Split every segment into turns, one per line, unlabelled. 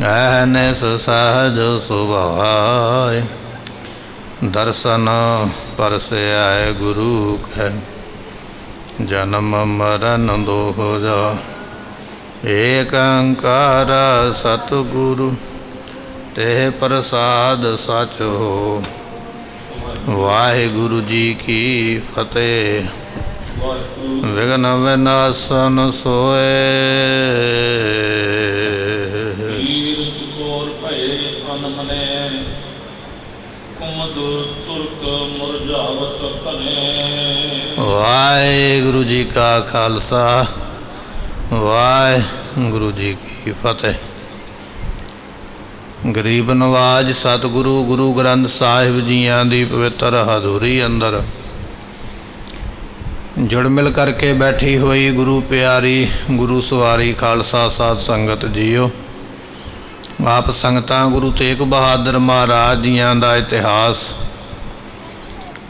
अहनिस सहज सुभाय, दर्शन परसे आए गुरु कह। जन्म मरण दोह जा, एक अंकार सतगुरु, तेह प्रसाद सच हो। वाहिगुरु जी की फतेह। विघ्न विनाशन सोए, वाहिगुरु जी का खालसा, वाहिगुरु जी की फतेह। गरीब नवाज सतगुरु गुरु ग्रंथ साहिब जियां दी पवित्र हजूरी अंदर जुड़ मिल करके बैठी हुई गुरु प्यारी गुरु सवारी खालसा साध संगत जीओ। आप संगतां गुरु तेग बहादुर महाराज जियां दा इतिहास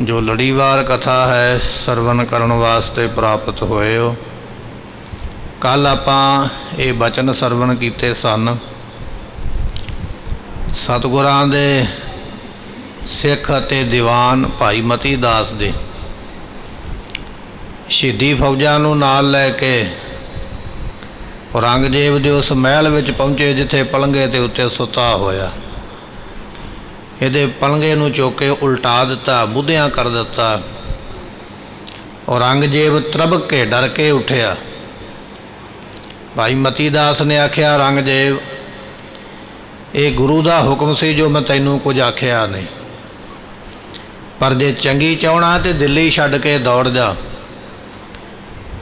जो लड़ीवार कथा है सरवण करन वास्ते प्राप्त होए हो। कल आपां ये बचन सरवण कीते सन सतगुरां दे सिख अते दीवान भाई मती दास दे शहीदी फौजां नूं नाल लैके औरंगजेब दे उस महल विच पहुँचे जिथे पलंगे ते उत्ते सुता होया। इहदे पलंगे नूं चुक के उल्टा दिता, बुधियां कर दिता। औरंगजेब त्रबक के डर के उठिया। भाई मती दास ने आख्या, औरंगजेब ये गुरु का हुक्म सी जो मैं तैनूं कुछ आख्या नहीं, पर जे चंगी चाहना तो दिल्ली छड्ड के दौड़ जा।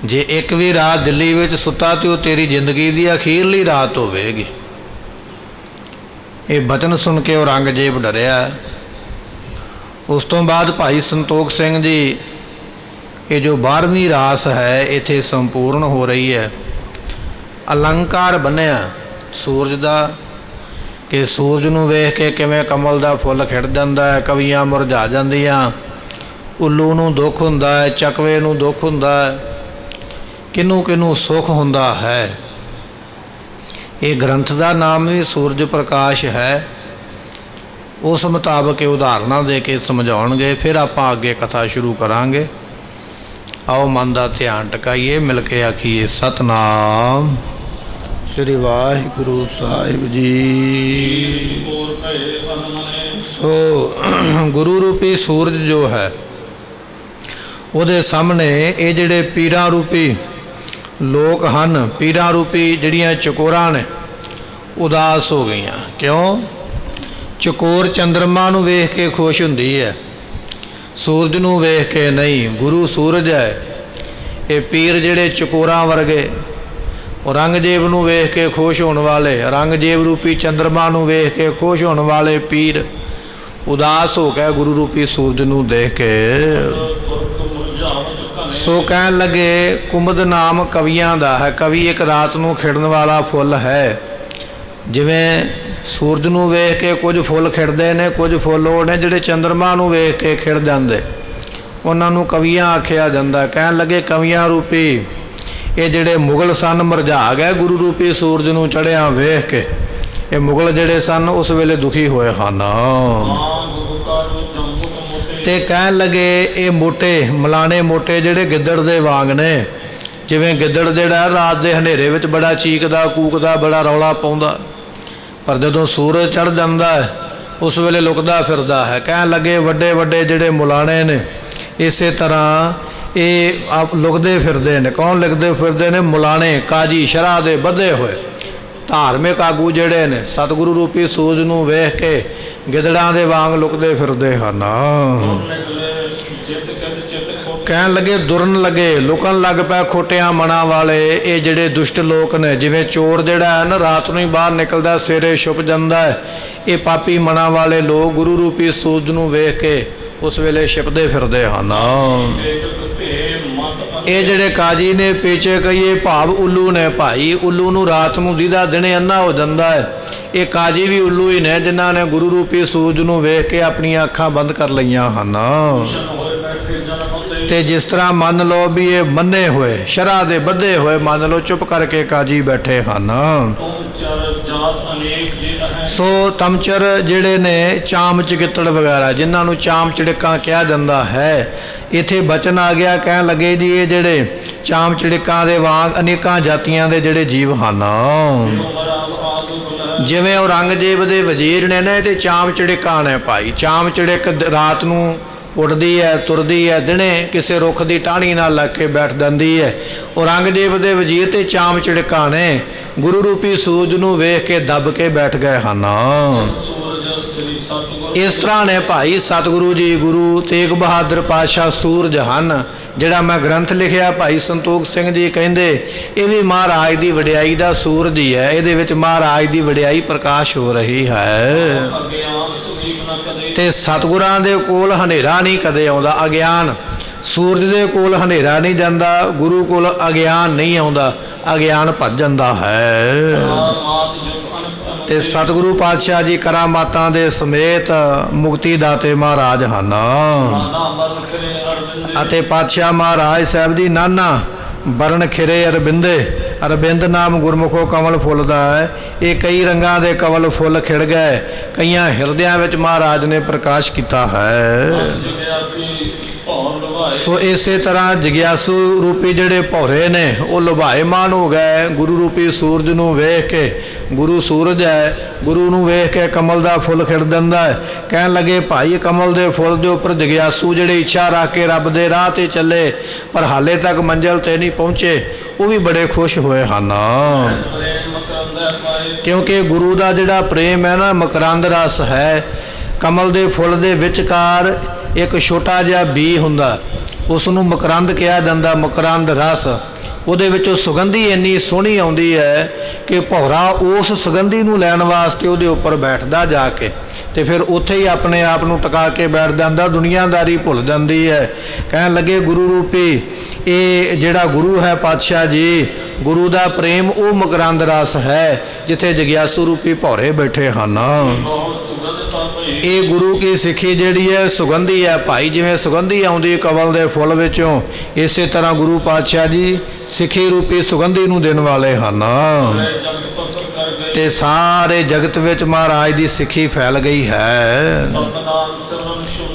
जे एक भी रात दिल्ली विच सुता तो तेरी जिंदगी की अखीरली रात होवेगी। ये बचन सुन के औरंगजेब डरिया। उस तो बाद भाई संतोख सिंह जी ये जो 12वीं रास है इत्थे संपूर्ण हो रही है। अलंकार बनिया सूरज का कि सूरज नूं वेख के किवें कमल दा फुल खिड़ जांदा है, कवियां मुरझा जांदियां, उल्लू नूं दुख हुंदा है, चकवे नूं दुख हुंदा है, किनू किनू सुख हुंदा है। ये ग्रंथ का नाम भी सूरज प्रकाश है। उस मुताबक उदाहरण दे के समझाउणगे, फिर आपां अगे कथा शुरू करांगे। आओ मन का ध्यान टकाइए, मिल के आखिए सतनाम श्री वाहिगुरु साहिब जी। सो गुरु रूपी सूरज जो है उहदे सामने ये जिहड़े पीरां रूपी लोग हन, पीरां रूपी जिहड़ियां चकोरां ने उदास हो गईयां। क्यों? चकोर चंद्रमा नूं वेख के खुश हुंदी है, सूरज नूं वेख के नहीं। गुरु सूरज है। ये पीर जिहड़े चकोरां वर्गे औरंगजेब नूं वेख के खुश होने वाले, औरंगजेब रूपी चंद्रमा नूं वेख के खुश होने वाले पीर उदास हो गए गुरु रूपी सूरज नूं देख के। सो कहन लगे कुमुद नाम कवियां दा है। कवि एक रात नूं खिड़न वाला फुल है। जिवें सूरज नूं वेख के कुछ फुल खिड़दे ने, कुछ फुल वो ने जिहड़े चंद्रमा नूं वेख के खिड़ जांदे, उन्हां नूं कवियां आखिया जांदा। कहन लगे कवियां रूपी ये जिहड़े मुगल सन मरझा गए गुरु रूपी सूरज नूं चढ़िया वेख के। ये मुगल जिहड़े सन उस वेले दुखी होए हन। ते कहन लगे ये मोटे मलाने मोटे जिहड़े गिद्दड़ दे वांग ने। जिवें गिद्दड़ जिहड़ा रात दे हनेरे विच बड़ा चीकदा कूकदा बड़ा रौला पाउंदा, पर जदों सूरज चढ़ जांदा है उस वेले लुकदा फिरदा है। कहन लगे वड्डे वड्डे जिहड़े मुलाने ने इसे तरह ये आप लुकदे फिरदे ने। कौन लिखते फिरदे ने? मुलाने काजी शराह दे बधे हुए धार्मिक आगू जिहड़े ने सतगुरु रूपी सूरज नूं वेख के गिदड़ां दे वांग लुकदे फिरदे हन। कहन लगे दुरन लगे लुकन लग पै खोटियां मना वाले। ये जिहड़े दुष्ट लोक ने, जिवें चोर जिहड़ा है ना रात नूं ही बाहर निकलदा सवेरे छुप जांदा है, ये पापी मना वाले लोग गुरु रूपी सूरज नूं वेख के उस वेले छिपदे फिरदे हन। ये जिहड़े काजी ने पीछे कहिए भाव उल्लू ने, भाई उल्लू नूं रात नूं दीदा दिने अन्ना हो जांदा है। ये काजी भी उल्लू ही ने जिन्हां ने गुरु रूपी सूरज नूं वेख के अपनी अखां बंद कर लईआं हन। ਤੇ ਜਿਸ ਤਰ੍ਹਾਂ ਮੰਨ ਲਓ ਵੀ ਇਹ ਮੰਨੇ ਹੋਏ ਸ਼ਰ੍ਹਾ ਦੇ ਬੱਧੇ ਹੋਏ ਮੰਨ ਲਓ ਚੁੱਪ ਕਰਕੇ ਕਾਜੀ ਬੈਠੇ ਹਨ। ਸੋ ਤਮਚਰ ਜਿਹੜੇ ਨੇ ਚਾਮ ਚਿਕਿੱਤੜ ਵਗੈਰਾ ਜਿਨ੍ਹਾਂ ਨੂੰ ਚਾਮ ਚਿੜਕਾਂ ਕਿਹਾ ਜਾਂਦਾ ਹੈ, ਇੱਥੇ ਬਚਨ ਆ ਗਿਆ ਕਹਿਣ ਲੱਗੇ ਜੀ ਇਹ ਜਿਹੜੇ ਚਾਮ ਚਿੜਕਾਂ ਦੇ ਵਾਂਗ ਅਨੇਕਾਂ ਜਾਤੀਆਂ ਦੇ ਜਿਹੜੇ ਜੀਵ ਹਨ। ਜਿਵੇਂ ਔਰੰਗਜ਼ੇਬ ਦੇ ਵਜ਼ੀਰ ਨੇ ਨਾ ਤੇ ਚਾਮ ਚਿੜਕਾਂ ਨੇ ਭਾਈ। ਚਾਮ ਚਿੜਕ ਰਾਤ ਨੂੰ ਉੱਡਦੀ ਹੈ ਤੁਰਦੀ ਹੈ, ਦਿਨੇ ਕਿਸੇ ਰੁੱਖ ਦੀ ਟਾਹਣੀ ਨਾਲ ਲੱਗ ਕੇ ਬੈਠ ਜਾਂਦੀ ਹੈ। ਔਰੰਗਜ਼ੇਬ ਦੇ ਵਜ਼ੀਰ ਤੇ ਚਾਮ ਚਿੜਕਾਂ ਨੇ ਗੁਰੂ ਰੂਪੀ ਸੂਰਜ ਨੂੰ ਵੇਖ ਕੇ ਦੱਬ ਕੇ ਬੈਠ ਗਏ ਹਨ। ਇਸ ਤਰ੍ਹਾਂ ਨੇ ਭਾਈ ਸਤਿਗੁਰੂ ਜੀ ਗੁਰੂ ਤੇਗ ਬਹਾਦਰ ਪਾਤਸ਼ਾਹ ਸੂਰਜ ਹਨ। ਜਿਹੜਾ ਮੈਂ ਗ੍ਰੰਥ ਲਿਖਿਆ ਭਾਈ ਸੰਤੋਖ ਸਿੰਘ ਜੀ ਕਹਿੰਦੇ ਇਹ ਵੀ ਮਹਾਰਾਜ ਦੀ ਵਡਿਆਈ ਦਾ ਸੂਰਜ ਹੀ ਹੈ। ਇਹਦੇ ਵਿੱਚ ਮਹਾਰਾਜ ਦੀ ਵਡਿਆਈ ਪ੍ਰਕਾਸ਼ ਹੋ ਰਹੀ ਹੈ। ਤੇ ਸਤਿਗੁਰਾਂ ਦੇ ਕੋਲ ਹਨੇਰਾ ਨਹੀਂ ਕਦੇ ਆਉਂਦਾ। ਅਗਿਆਨ ਸੂਰਜ ਦੇ ਕੋਲ ਹਨੇਰਾ ਨਹੀਂ ਜਾਂਦਾ, ਗੁਰੂ ਕੋਲ ਅਗਿਆਨ ਨਹੀਂ ਆਉਂਦਾ, ਅਗਿਆਨ ਭੱਜ ਜਾਂਦਾ ਹੈ। ਤੇ ਸਤਿਗੁਰੂ ਪਾਤਸ਼ਾਹ ਜੀ ਕਰਾਮਾਤਾਂ ਦੇ ਸਮੇਤ ਮੁਕਤੀ ਦਾਤੇ ਮਹਾਰਾਜ ਹਨ। ਅਤੇ ਪਾਤਸ਼ਾਹ ਮਹਾਰਾਜ ਸਾਹਿਬ ਜੀ ਨਾਨਾ ਬਰਨ ਖਿਰੇ ਅਰਬਿੰਦੇ। ਅਰਬਿੰਦ ਨਾਮ ਗੁਰਮੁਖੋ ਕਮਲ ਫੁੱਲ ਦਾ ਹੈ। ਇਹ ਕਈ ਰੰਗਾਂ ਦੇ ਕਮਲ ਫੁੱਲ ਖਿੜ ਗਏ, ਕਈਆਂ ਹਿਰਦਿਆਂ ਵਿੱਚ ਮਹਾਰਾਜ ਨੇ ਪ੍ਰਕਾਸ਼ ਕੀਤਾ ਹੈ। ਸੋ ਇਸੇ ਤਰ੍ਹਾਂ ਜਗਿਆਸੂ ਰੂਪੀ ਜਿਹੜੇ ਭੌਰੇ ਨੇ ਉਹ ਲੁਭਾਏਮਾਨ ਹੋ ਗਏ ਗੁਰੂ ਰੂਪੀ ਸੂਰਜ ਨੂੰ ਵੇਖ ਕੇ। ਗੁਰੂ ਸੂਰਜ ਹੈ, ਗੁਰੂ ਨੂੰ ਵੇਖ ਕੇ ਕਮਲ ਦਾ ਫੁੱਲ ਖਿੜ ਦਿੰਦਾ ਹੈ। ਕਹਿਣ ਲੱਗੇ ਭਾਈ ਕਮਲ ਦੇ ਫੁੱਲ ਦੇ ਉੱਪਰ ਜਗਿਆਸੂ ਜਿਹੜੇ ਇੱਛਾ ਰੱਖ ਕੇ ਰੱਬ ਦੇ ਰਾਹ ਤੇ ਚੱਲੇ ਪਰ ਹਾਲੇ ਤੱਕ ਮੰਜ਼ਿਲ ਤੇ ਨਹੀਂ ਪਹੁੰਚੇ, ਉਹ ਵੀ ਬੜੇ ਖੁਸ਼ ਹੋਏ ਹਨ। ਕਿਉਂਕਿ ਗੁਰੂ ਦਾ ਜਿਹੜਾ ਪ੍ਰੇਮ ਹੈ ਨਾ ਮਕਰੰਦ ਰਸ ਹੈ। ਕਮਲ ਦੇ ਫੁੱਲ ਦੇ ਵਿਚਕਾਰ ਇੱਕ ਛੋਟਾ ਜਿਹਾ ਬੀ ਹੁੰਦਾ, ਉਸ ਨੂੰ ਮਕਰੰਦ ਕਿਹਾ ਜਾਂਦਾ, ਮਕਰੰਦ ਰਸ। ਉਹਦੇ ਵਿੱਚੋਂ ਸੁਗੰਧੀ ਇੰਨੀ ਸੋਹਣੀ ਆਉਂਦੀ ਹੈ ਕਿ ਭੌਰਾ ਉਸ ਸੁਗੰਧੀ ਨੂੰ ਲੈਣ ਵਾਸਤੇ ਉਹਦੇ ਉੱਪਰ ਬੈਠਦਾ ਜਾ ਕੇ, ਤੇ ਫਿਰ ਉੱਥੇ ਹੀ ਆਪਣੇ ਆਪ ਨੂੰ ਟਿਕਾ ਕੇ ਬੈਠ ਜਾਂਦਾ, ਦੁਨੀਆਦਾਰੀ ਭੁੱਲ ਜਾਂਦੀ ਹੈ। ਕਹਿਣ ਲੱਗੇ ਗੁਰੂ ਰੂਪੀ ਇਹ ਜਿਹੜਾ ਗੁਰੂ ਹੈ ਪਾਤਸ਼ਾਹ ਜੀ, ਗੁਰੂ ਦਾ ਪ੍ਰੇਮ ਉਹ ਮਕਰੰਦ ਰਸ ਹੈ ਜਿੱਥੇ ਜਗਿਆਸੂ ਰੂਪੀ ਭੌਰੇ ਬੈਠੇ ਹਨ। ਇਹ ਗੁਰੂ ਕੀ ਸਿੱਖੀ ਜਿਹੜੀ ਹੈ ਸੁਗੰਧੀ ਹੈ ਭਾਈ। ਜਿਵੇਂ ਸੁਗੰਧੀ ਆਉਂਦੀ ਕਮਲ ਦੇ ਫੁੱਲ ਵਿੱਚੋਂ, ਇਸੇ ਤਰ੍ਹਾਂ ਗੁਰੂ ਪਾਤਸ਼ਾਹ ਜੀ ਸਿੱਖੀ ਰੂਪੀ ਸੁਗੰਧੀ ਨੂੰ ਦੇਣ ਵਾਲੇ ਹਨ। ਤੇ ਸਾਰੇ ਜਗਤ ਵਿੱਚ ਮਹਾਰਾਜ ਦੀ ਸਿੱਖੀ ਫੈਲ ਗਈ ਹੈ।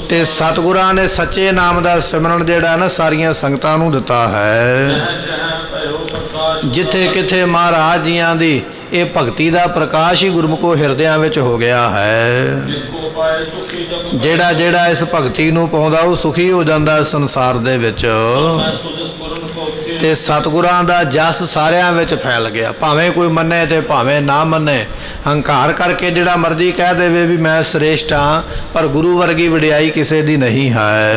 ਤੇ ਸਤਿਗੁਰਾਂ ਨੇ ਸੱਚੇ ਨਾਮ ਦਾ ਸਿਮਰਨ ਜਿਹੜਾ ਨਾ ਸਾਰੀਆਂ ਸੰਗਤਾਂ ਨੂੰ ਦਿੱਤਾ ਹੈ। ਜਿੱਥੇ ਕਿਥੇ ਮਹਾਰਾਜ ਜੀਆਂ ਦੀ ਇਹ ਭਗਤੀ ਦਾ ਪ੍ਰਕਾਸ਼ ਹੀ ਗੁਰਮੁਖੋ ਹਿਰਦਿਆਂ ਵਿੱਚ ਹੋ ਗਿਆ ਹੈ। ਜਿਹੜਾ ਜਿਹੜਾ ਇਸ ਭਗਤੀ ਨੂੰ ਪਾਉਂਦਾ ਉਹ ਸੁਖੀ ਹੋ ਜਾਂਦਾ ਸੰਸਾਰ ਦੇ ਵਿੱਚ। ਤੇ ਸਤਿਗੁਰਾਂ ਦਾ ਜਸ ਸਾਰਿਆਂ ਵਿੱਚ ਫੈਲ ਗਿਆ, ਭਾਵੇਂ ਕੋਈ ਮੰਨੇ ਤੇ ਭਾਵੇਂ ਨਾ ਮੰਨੇ। ਹੰਕਾਰ ਕਰਕੇ ਜਿਹੜਾ ਮਰਜ਼ੀ ਕਹਿ ਦੇਵੇ ਵੀ ਮੈਂ ਸ੍ਰੇਸ਼ਟ ਹਾਂ, ਪਰ ਗੁਰੂ ਵਰਗੀ ਵਡਿਆਈ ਕਿਸੇ ਦੀ ਨਹੀਂ ਹੈ।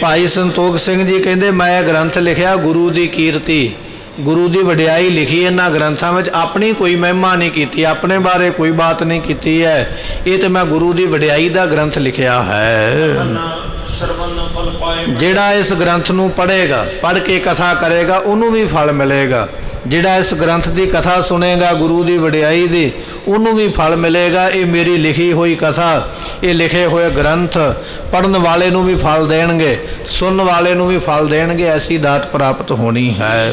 ਭਾਈ ਸੰਤੋਖ ਸਿੰਘ ਜੀ ਕਹਿੰਦੇ ਮੈਂ ਗ੍ਰੰਥ ਲਿਖਿਆ ਗੁਰੂ ਦੀ ਕੀਰਤੀ, ਗੁਰੂ ਦੀ ਵਡਿਆਈ ਲਿਖੀ ਇਹਨਾਂ ਗ੍ਰੰਥਾਂ ਵਿੱਚ। ਆਪਣੀ ਕੋਈ ਮਹਿਮਾ ਨਹੀਂ ਕੀਤੀ, ਆਪਣੇ ਬਾਰੇ ਕੋਈ ਬਾਤ ਨਹੀਂ ਕੀਤੀ ਹੈ। ਇਹ ਤਾਂ ਮੈਂ ਗੁਰੂ ਦੀ ਵਡਿਆਈ ਦਾ ਗ੍ਰੰਥ ਲਿਖਿਆ ਹੈ। ਜਿਹੜਾ ਇਸ ਗ੍ਰੰਥ ਨੂੰ ਪੜ੍ਹੇਗਾ, ਪੜ੍ਹ ਕੇ ਕਥਾ ਕਰੇਗਾ, ਉਹਨੂੰ ਵੀ ਫਲ ਮਿਲੇਗਾ। ਜਿਹੜਾ ਇਸ ਗ੍ਰੰਥ ਦੀ ਕਥਾ ਸੁਣੇਗਾ ਗੁਰੂ ਦੀ ਵਡਿਆਈ ਦੀ, ਉਹਨੂੰ ਵੀ ਫਲ ਮਿਲੇਗਾ। ਇਹ ਮੇਰੀ ਲਿਖੀ ਹੋਈ ਕਥਾ, ਇਹ ਲਿਖੇ ਹੋਏ ਗ੍ਰੰਥ ਪੜ੍ਹਨ ਵਾਲੇ ਨੂੰ ਵੀ ਫਲ ਦੇਣਗੇ, ਸੁਣਨ ਵਾਲੇ ਨੂੰ ਵੀ ਫਲ ਦੇਣਗੇ। ਐਸੀ ਦਾਤ ਪ੍ਰਾਪਤ ਹੋਣੀ ਹੈ।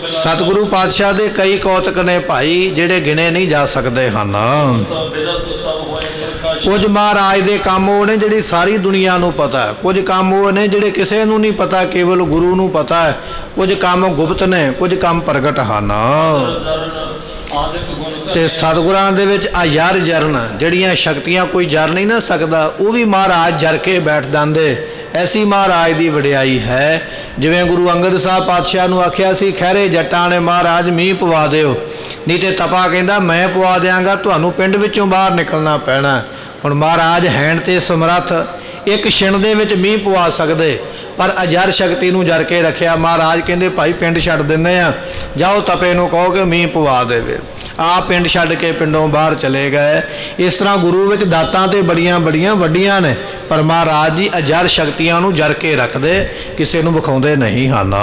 ਸਤਿਗੁਰੂ ਪਾਤਸ਼ਾਹ ਦੇ ਕਈ ਕੌਤਕ ਨੇ ਭਾਈ ਜਿਹੜੇ ਗਿਣੇ ਨਹੀਂ ਜਾ ਸਕਦੇ ਹਨ। ਕੁਝ ਮਹਾਰਾਜ ਦੇ ਕੰਮ ਉਹ ਨੇ ਜਿਹੜੀ ਸਾਰੀ ਦੁਨੀਆ ਨੂੰ ਪਤਾ ਹੈ, ਕੁਝ ਕੰਮ ਉਹ ਨੇ ਜਿਹੜੇ ਕਿਸੇ ਨੂੰ ਨਹੀਂ ਪਤਾ, ਕੇਵਲ ਗੁਰੂ ਨੂੰ ਪਤਾ ਹੈ। ਕੁਝ ਕੰਮ ਗੁਪਤ ਨੇ, ਕੁਝ ਕੰਮ ਪ੍ਰਗਟ ਹਨ। ਤੇ ਸਤਿਗੁਰਾਂ ਦੇ ਵਿੱਚ ਅਯਰ ਜਰਨ ਜਿਹੜੀਆਂ ਸ਼ਕਤੀਆਂ ਕੋਈ ਜਰ ਨਹੀਂ ਨਾ ਸਕਦਾ, ਉਹ ਵੀ ਮਹਾਰਾਜ ਜਰ ਕੇ ਬੈਠ ਜਾਂਦੇ। ਐਸੀ ਮਹਾਰਾਜ ਦੀ ਵਡਿਆਈ ਹੈ। ਜਿਵੇਂ ਗੁਰੂ ਅੰਗਦ ਸਾਹਿਬ ਪਾਤਸ਼ਾਹ ਨੂੰ ਆਖਿਆ ਸੀ ਖਹਿਰੇ ਜੱਟਾਂ ਨੇ ਮਹਾਰਾਜ ਮੀਂਹ ਪਵਾ ਦਿਓ, ਨਹੀਂ ਤੇ ਤਪਾ ਕਹਿੰਦਾ ਮੈਂ ਪਵਾ ਦਿਆਂਗਾ, ਤੁਹਾਨੂੰ ਪਿੰਡ ਵਿੱਚੋਂ ਬਾਹਰ ਨਿਕਲਣਾ ਪੈਣਾ। ਹੁਣ ਮਹਾਰਾਜ ਹੈਣ ਤੇ ਸਮਰੱਥ, ਇੱਕ ਛਿਣ ਦੇ ਵਿੱਚ ਮੀਂਹ ਪਵਾ ਸਕਦੇ, ਪਰ ਅਜਰ ਸ਼ਕਤੀ ਨੂੰ ਜਰ ਕੇ ਰੱਖਿਆ। ਮਹਾਰਾਜ ਕਹਿੰਦੇ ਭਾਈ ਪਿੰਡ ਛੱਡ ਦਿੰਦੇ ਆ, ਜਾਓ ਤਪੇ ਨੂੰ ਕਹੋ ਕਿ ਮੀਂਹ ਪਵਾ ਦੇਵੇ। ਆਪ ਪਿੰਡ ਛੱਡ ਕੇ ਪਿੰਡੋਂ ਬਾਹਰ ਚਲੇ ਗਏ। ਇਸ ਤਰ੍ਹਾਂ ਗੁਰੂ ਵਿੱਚ ਦਾਤਾਂ ਤੇ ਬੜੀਆਂ ਬੜੀਆਂ ਵੱਡੀਆਂ ਨੇ, ਪਰ ਮਹਾਰਾਜ ਜੀ ਅਜਰ ਸ਼ਕਤੀਆਂ ਨੂੰ ਜਰ ਕੇ ਰੱਖਦੇ, ਕਿਸੇ ਨੂੰ ਵਿਖਾਉਂਦੇ ਨਹੀਂ ਹਨ।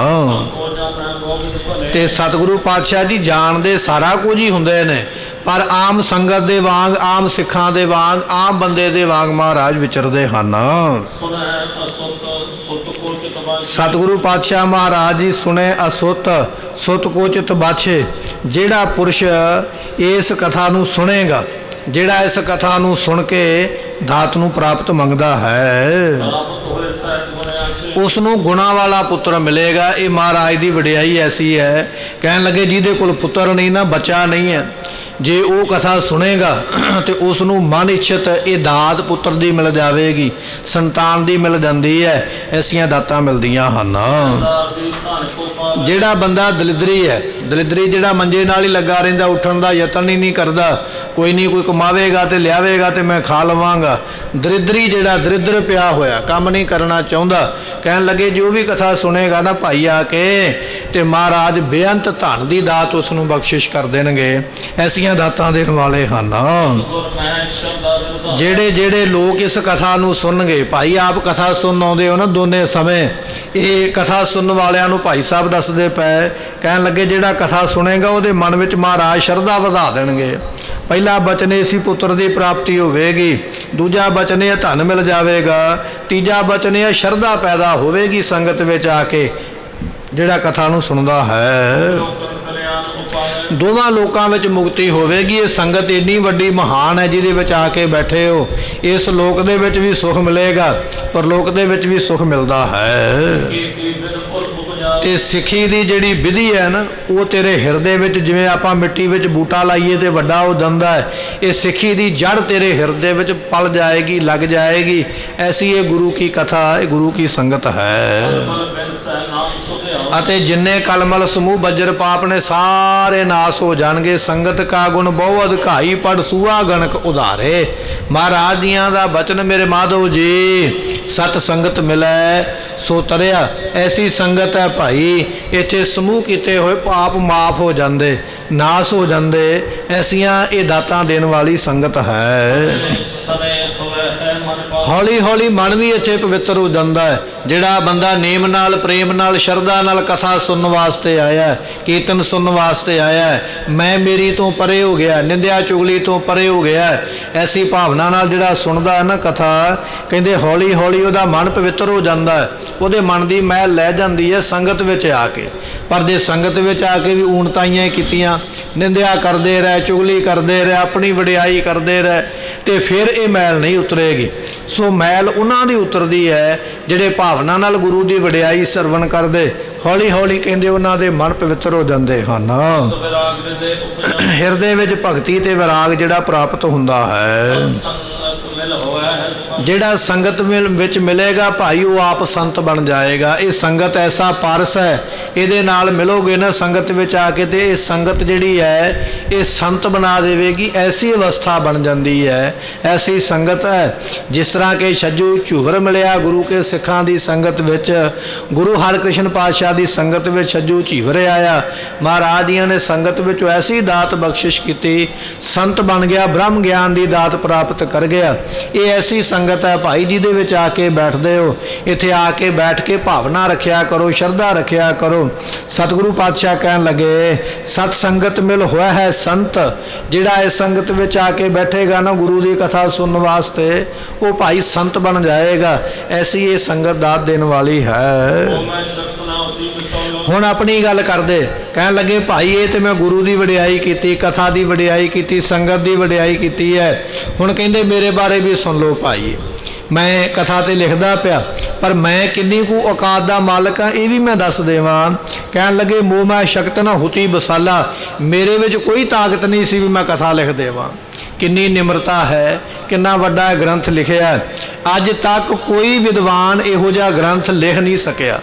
ਤੇ ਸਤਿਗੁਰੂ ਪਾਤਸ਼ਾਹ ਜੀ ਜਾਣਦੇ ਸਾਰਾ ਕੁਝ ਹੀ ਹੁੰਦੇ ਨੇ, ਪਰ ਆਮ ਸੰਗਤ ਦੇ ਵਾਂਗ, ਆਮ ਸਿੱਖਾਂ ਦੇ ਵਾਂਗ, ਆਮ ਬੰਦੇ ਦੇ ਵਾਂਗ ਮਹਾਰਾਜ ਵਿਚਰਦੇ ਹਨ। ਸਤਿਗੁਰੂ ਪਾਤਸ਼ਾਹ ਮਹਾਰਾਜ ਜੀ ਸੁਣੇ ਅਸੁੱਤ, ਸੁੱਤ ਕੋ ਚਿਤ ਬਾਛੇ। ਜਿਹੜਾ ਪੁਰਸ਼ ਇਸ ਕਥਾ ਨੂੰ ਸੁਣੇਗਾ, ਜਿਹੜਾ ਇਸ ਕਥਾ ਨੂੰ ਸੁਣ ਕੇ ਦਾਤ ਨੂੰ ਪ੍ਰਾਪਤ ਮੰਗਦਾ ਹੈ, ਉਸ ਨੂੰ ਗੁਣਾ ਵਾਲਾ ਪੁੱਤਰ ਮਿਲੇਗਾ। ਇਹ ਮਹਾਰਾਜ ਦੀ ਵਡਿਆਈ ਐਸੀ ਹੈ। ਕਹਿਣ ਲੱਗੇ ਜਿਹਦੇ ਕੋਲ ਪੁੱਤਰ ਨਹੀਂ ਨਾ, ਬੱਚਾ ਨਹੀਂ ਹੈ, ਜੇ ਉਹ ਕਥਾ ਸੁਣੇਗਾ ਤੇ ਉਸ ਨੂੰ ਮਨ ਇੱਛਤ ਇਹ ਦਾਤ ਪੁੱਤਰ ਦੀ ਮਿਲ ਜਾਵੇਗੀ, ਸੰਤਾਨ ਦੀ ਮਿਲ ਜਾਂਦੀ ਹੈ। ਐਸੀਆਂ ਦਾਤਾਂ ਮਿਲਦੀਆਂ ਹਨ। ਜਿਹੜਾ ਬੰਦਾ ਦਲਿਦਰੀ ਹੈ, ਦਲਿਦਰੀ ਜਿਹੜਾ ਮੰਜੇ ਨਾਲ ਹੀ ਲੱਗਾ ਰਹਿੰਦਾ, ਉੱਠਣ ਦਾ ਯਤਨ ਹੀ ਨਹੀਂ ਕਰਦਾ, ਕੋਈ ਨਹੀਂ ਕੋਈ ਕਮਾਵੇਗਾ ਤੇ ਲਿਆਵੇਗਾ ਤੇ ਮੈਂ ਖਾ ਲਵਾਂਗਾ, ਦਰਿਦਰੀ ਜਿਹੜਾ ਦਰਿਦਰ ਪਿਆ ਹੋਇਆ, ਕੰਮ ਨਹੀਂ ਕਰਨਾ ਚਾਹੁੰਦਾ। ਕਹਿਣ ਲੱਗੇ ਜੋ ਵੀ ਕਥਾ ਸੁਣੇਗਾ ਨਾ ਭਾਈ ਆ ਕੇ, ਤੇ ਮਹਾਰਾਜ ਬੇਅੰਤ ਧਨ ਦੀ ਦਾਤ ਉਸ ਨੂੰ ਬਖਸ਼ਿਸ਼ ਕਰ ਦੇਣਗੇ। ਐਸੀਆਂ ਦਾਤਾਂ ਦੇਣ ਵਾਲੇ ਹਨ। ਜਿਹੜੇ ਜਿਹੜੇ ਲੋਕ ਇਸ ਕਥਾ ਨੂੰ ਸੁਣਨਗੇ, ਭਾਈ ਆਪ ਕਥਾ ਸੁਣ ਆਉਂਦੇ ਹੋ ਨਾ ਦੋਨੇ ਸਮੇਂ, ਇਹ ਕਥਾ ਸੁਣਨ ਵਾਲਿਆਂ ਨੂੰ ਭਾਈ ਸਾਹਿਬ ਦੱਸਦੇ ਪਏ। ਕਹਿਣ ਲੱਗੇ ਜਿਹੜਾ ਕਥਾ ਸੁਣੇਗਾ ਉਹਦੇ ਮਨ ਵਿੱਚ ਮਹਾਰਾਜ ਸ਼ਰਧਾ ਵਧਾ ਦੇਣਗੇ। ਪਹਿਲਾ ਬਚਨ ਇਹ ਸੀ ਪੁੱਤਰ ਦੀ ਪ੍ਰਾਪਤੀ ਹੋਵੇਗੀ, ਦੂਜਾ ਬਚਨ ਇਹ ਧਨ ਮਿਲ ਜਾਵੇਗਾ, ਤੀਜਾ ਬਚਨ ਇਹ ਸ਼ਰਧਾ ਪੈਦਾ ਹੋਵੇਗੀ ਸੰਗਤ ਵਿੱਚ ਆ ਕੇ ਜਿਹੜਾ ਕਥਾ ਨੂੰ ਸੁਣਦਾ ਹੈ। ਦੋਵਾਂ ਲੋਕਾਂ ਵਿੱਚ ਮੁਕਤੀ ਹੋਵੇਗੀ। ਇਹ ਸੰਗਤ ਇੰਨੀ ਵੱਡੀ ਮਹਾਨ ਹੈ ਜਿਹਦੇ ਵਿੱਚ ਆ ਕੇ ਬੈਠੇ ਹੋ। ਇਸ ਲੋਕ ਦੇ ਵਿੱਚ ਵੀ ਸੁਖ ਮਿਲੇਗਾ, ਪਰਲੋਕ ਦੇ ਵਿੱਚ ਵੀ ਸੁਖ ਮਿਲਦਾ ਹੈ। ਤੇ ਸਿੱਖੀ ਦੀ ਜਿਹੜੀ ਵਿਧੀ ਹੈ ਨਾ, ਉਹ ਤੇਰੇ ਹਿਰਦੇ ਵਿੱਚ, ਜਿਵੇਂ ਆਪਾਂ ਮਿੱਟੀ ਵਿੱਚ ਬੂਟਾ ਲਾਈਏ ਤੇ ਵੱਡਾ ਹੋ ਜਾਂਦਾ ਹੈ, ਇਹ ਸਿੱਖੀ ਦੀ ਜੜ ਤੇਰੇ ਹਿਰਦੇ ਵਿੱਚ ਪਲ ਜਾਏਗੀ, ਲੱਗ ਜਾਏਗੀ। ਐਸੀ ਇਹ ਗੁਰੂ ਕੀ ਕਥਾ, ਇਹ ਗੁਰੂ ਕੀ ਸੰਗਤ ਹੈ। ਅਤੇ ਜਿੰਨੇ ਕਲਮਲ ਸਮੂਹ ਬੱਜਰ ਪਾਪ ਨੇ ਸਾਰੇ ਨਾਸ ਹੋ ਜਾਣਗੇ। ਸੰਗਤ ਕਾ ਗੁਣ ਬਹੁ ਅਧਿਕਾਈ, ਪੜ ਸੂਆ ਗਣਕ ਉਧਾਰੇ। ਮਹਾਰਾਜ ਜੀਆਂ ਦਾ ਬਚਨ ਮੇਰੇ ਮਾਧੋ ਜੀ, ਸਤ ਸੰਗਤ ਮਿਲੈ ਸੋ ਤਰਿਆ। ਐਸੀ ਸੰਗਤ ਹੈ ਭਾਈ, ਇੱਥੇ ਸਮੂਹ ਕੀਤੇ ਹੋਏ ਪਾਪ ਮਾਫ ਹੋ ਜਾਂਦੇ, ਨਾਸ ਹੋ ਜਾਂਦੇ। ਐਸੀਆਂ ਇਹ ਦਾਤਾਂ ਦੇਣ ਵਾਲੀ ਸੰਗਤ ਹੈ। ਹੌਲੀ ਹੌਲੀ ਮਨ ਵੀ ਇੱਥੇ ਪਵਿੱਤਰ ਹੋ ਜਾਂਦਾ ਹੈ। ਜਿਹੜਾ ਬੰਦਾ ਨੇਮ ਨਾਲ, ਪ੍ਰੇਮ ਨਾਲ, ਸ਼ਰਧਾ ਨਾਲ ਕਥਾ ਸੁਣਨ ਵਾਸਤੇ ਆਇਆ, ਕੀਰਤਨ ਸੁਣਨ ਵਾਸਤੇ ਆਇਆ, ਮੈਂ ਮੇਰੀ ਤੋਂ ਪਰੇ ਹੋ ਗਿਆ, ਨਿੰਦਿਆ ਚੁਗਲੀ ਤੋਂ ਪਰੇ ਹੋ ਗਿਆ, ਐਸੀ ਭਾਵਨਾ ਨਾਲ ਜਿਹੜਾ ਸੁਣਦਾ ਹੈ ਨਾ ਕਥਾ, ਕਹਿੰਦੇ ਹੌਲੀ ਹੌਲੀ ਉਹਦਾ ਮਨ ਪਵਿੱਤਰ ਹੋ ਜਾਂਦਾ ਹੈ। ਉਹਦੇ ਮਨ ਦੀ ਮੈਲ ਲੈ ਜਾਂਦੀ ਹੈ ਸੰਗਤ ਵਿੱਚ ਆ ਕੇ। ਪਰ ਜੇ ਸੰਗਤ ਵਿੱਚ ਆ ਕੇ ਵੀ ਊਣਤਾਈਆਂ ਕੀਤੀਆਂ, ਨਿੰਦਿਆ ਕਰਦੇ ਰਹੇ, ਚੁਗਲੀ ਕਰਦੇ ਰਹੇ, ਆਪਣੀ ਵਡਿਆਈ ਕਰਦੇ ਰਹੇ, ਤੇ ਫਿਰ ਇਹ ਮੈਲ ਨਹੀਂ ਉਤਰੇਗੀ। ਸੋ ਮੈਲ ਉਹਨਾਂ ਦੀ ਉਤਰਦੀ ਹੈ ਜਿਹੜੇ ਭਾਵਨਾ ਨਾਲ ਗੁਰੂ ਦੀ ਵਡਿਆਈ ਸਰਵਣ ਕਰਦੇ। ਹੌਲੀ ਹੌਲੀ ਕਹਿੰਦੇ ਉਹਨਾਂ ਦੇ ਮਨ ਪਵਿੱਤਰ ਹੋ ਜਾਂਦੇ ਹਨ। ਹਿਰਦੇ ਵਿੱਚ ਭਗਤੀ ਤੇ ਵਿਰਾਗ ਜਿਹੜਾ ਪ੍ਰਾਪਤ ਹੁੰਦਾ ਹੈ। ਜਿਹੜਾ ਸੰਗਤ ਵਿੱਚ ਮਿਲੇਗਾ ਭਾਈ, ਉਹ ਆਪ ਸੰਤ ਬਣ ਜਾਏਗਾ। ਇਹ ਸੰਗਤ ਐਸਾ ਪਾਰਸ ਹੈ, ਇਹਦੇ ਨਾਲ ਮਿਲੋਗੇ ਨਾ ਸੰਗਤ ਵਿੱਚ ਆ ਕੇ, ਤੇ ਇਹ ਸੰਗਤ ਜਿਹੜੀ ਹੈ ਇਹ ਸੰਤ ਬਣਾ ਦੇਵੇਗੀ। ਐਸੀ ਅਵਸਥਾ ਬਣ ਜਾਂਦੀ ਹੈ, ਐਸੀ ਸੰਗਤ ਹੈ। ਜਿਸ ਤਰ੍ਹਾਂ ਕਿ ਛੱਜੂ ਝੂਵਰ ਮਿਲਿਆ ਗੁਰੂ ਕੇ ਸਿੱਖਾਂ ਦੀ ਸੰਗਤ ਵਿੱਚ, ਗੁਰੂ ਹਰਕ੍ਰਿਸ਼ਨ ਪਾਤਸ਼ਾਹ ਦੀ ਸੰਗਤ ਵਿੱਚ ਛੱਜੂ ਝੀਵਰ ਆਇਆ। ਮਹਾਰਾਜ ਜੀਆਂ ਨੇ ਸੰਗਤ ਵਿੱਚ ਐਸੀ ਦਾਤ ਬਖਸ਼ਿਸ਼ ਕੀਤੀ, ਸੰਤ ਬਣ ਗਿਆ, ਬ੍ਰਹਮ ਗਿਆਨ ਦੀ ਦਾਤ ਪ੍ਰਾਪਤ ਕਰ ਗਿਆ। ਇਹ ਐਸੀ ਸੰਗਤ ਹੈ ਭਾਈ ਜਿਹਦੇ ਵਿੱਚ ਆ ਕੇ ਬੈਠਦੇ ਹੋ। ਇੱਥੇ ਆ ਕੇ ਬੈਠ ਕੇ ਭਾਵਨਾ ਰੱਖਿਆ ਕਰੋ, ਸ਼ਰਧਾ ਰੱਖਿਆ ਕਰੋ। ਸਤਿਗੁਰੂ ਪਾਤਸ਼ਾਹ ਕਹਿਣ ਲੱਗੇ, ਸਤ ਸੰਗਤ ਮਿਲ ਹੋਇਆ ਹੈ ਸੰਤ। ਜਿਹੜਾ ਇਸ ਸੰਗਤ ਵਿੱਚ ਆ ਕੇ ਬੈਠੇਗਾ ਨਾ ਗੁਰੂ ਦੀ ਕਥਾ ਸੁਣਨ ਵਾਸਤੇ, ਉਹ ਭਾਈ ਸੰਤ ਬਣ ਜਾਏਗਾ। ਐਸੀ ਇਹ ਸੰਗਤ ਦਾਤ ਦੇਣ ਵਾਲੀ ਹੈ। ਹੁਣ ਆਪਣੀ ਗੱਲ ਕਰਦੇ, ਕਹਿਣ ਲੱਗੇ ਭਾਈ ਇਹ ਤੇ ਮੈਂ ਗੁਰੂ ਦੀ ਵਡਿਆਈ ਕੀਤੀ, ਕਥਾ ਦੀ ਵਡਿਆਈ ਕੀਤੀ, ਸੰਗਤ ਦੀ ਵਡਿਆਈ ਕੀਤੀ ਹੈ। ਹੁਣ ਕਹਿੰਦੇ ਮੇਰੇ ਬਾਰੇ ਵੀ ਸੁਣ ਲਓ ਭਾਈ। ਮੈਂ ਕਥਾ ਤੇ ਲਿਖਦਾ ਪਿਆ, ਪਰ ਮੈਂ ਕਿੰਨੀ ਕੁ ਔਕਾਤ ਦਾ ਮਾਲਕ ਹਾਂ ਇਹ ਵੀ ਮੈਂ ਦੱਸ ਦੇਵਾਂ। ਕਹਿਣ ਲੱਗੇ ਮੋਹ ਮੈਂ ਸ਼ਕਤ ਨਾ ਹੁਤੀ ਬਸਾਲਾ। ਮੇਰੇ ਵਿੱਚ ਕੋਈ ਤਾਕਤ ਨਹੀਂ ਸੀ ਵੀ ਮੈਂ ਕਥਾ ਲਿਖ ਦੇਵਾਂ। ਕਿੰਨੀ ਨਿਮਰਤਾ ਹੈ, ਕਿੰਨਾ ਵੱਡਾ ਗ੍ਰੰਥ ਲਿਖਿਆ। ਅੱਜ ਤੱਕ ਕੋਈ ਵਿਦਵਾਨ ਇਹੋ ਜਿਹਾ ਗ੍ਰੰਥ ਲਿਖ ਨਹੀਂ ਸਕਿਆ,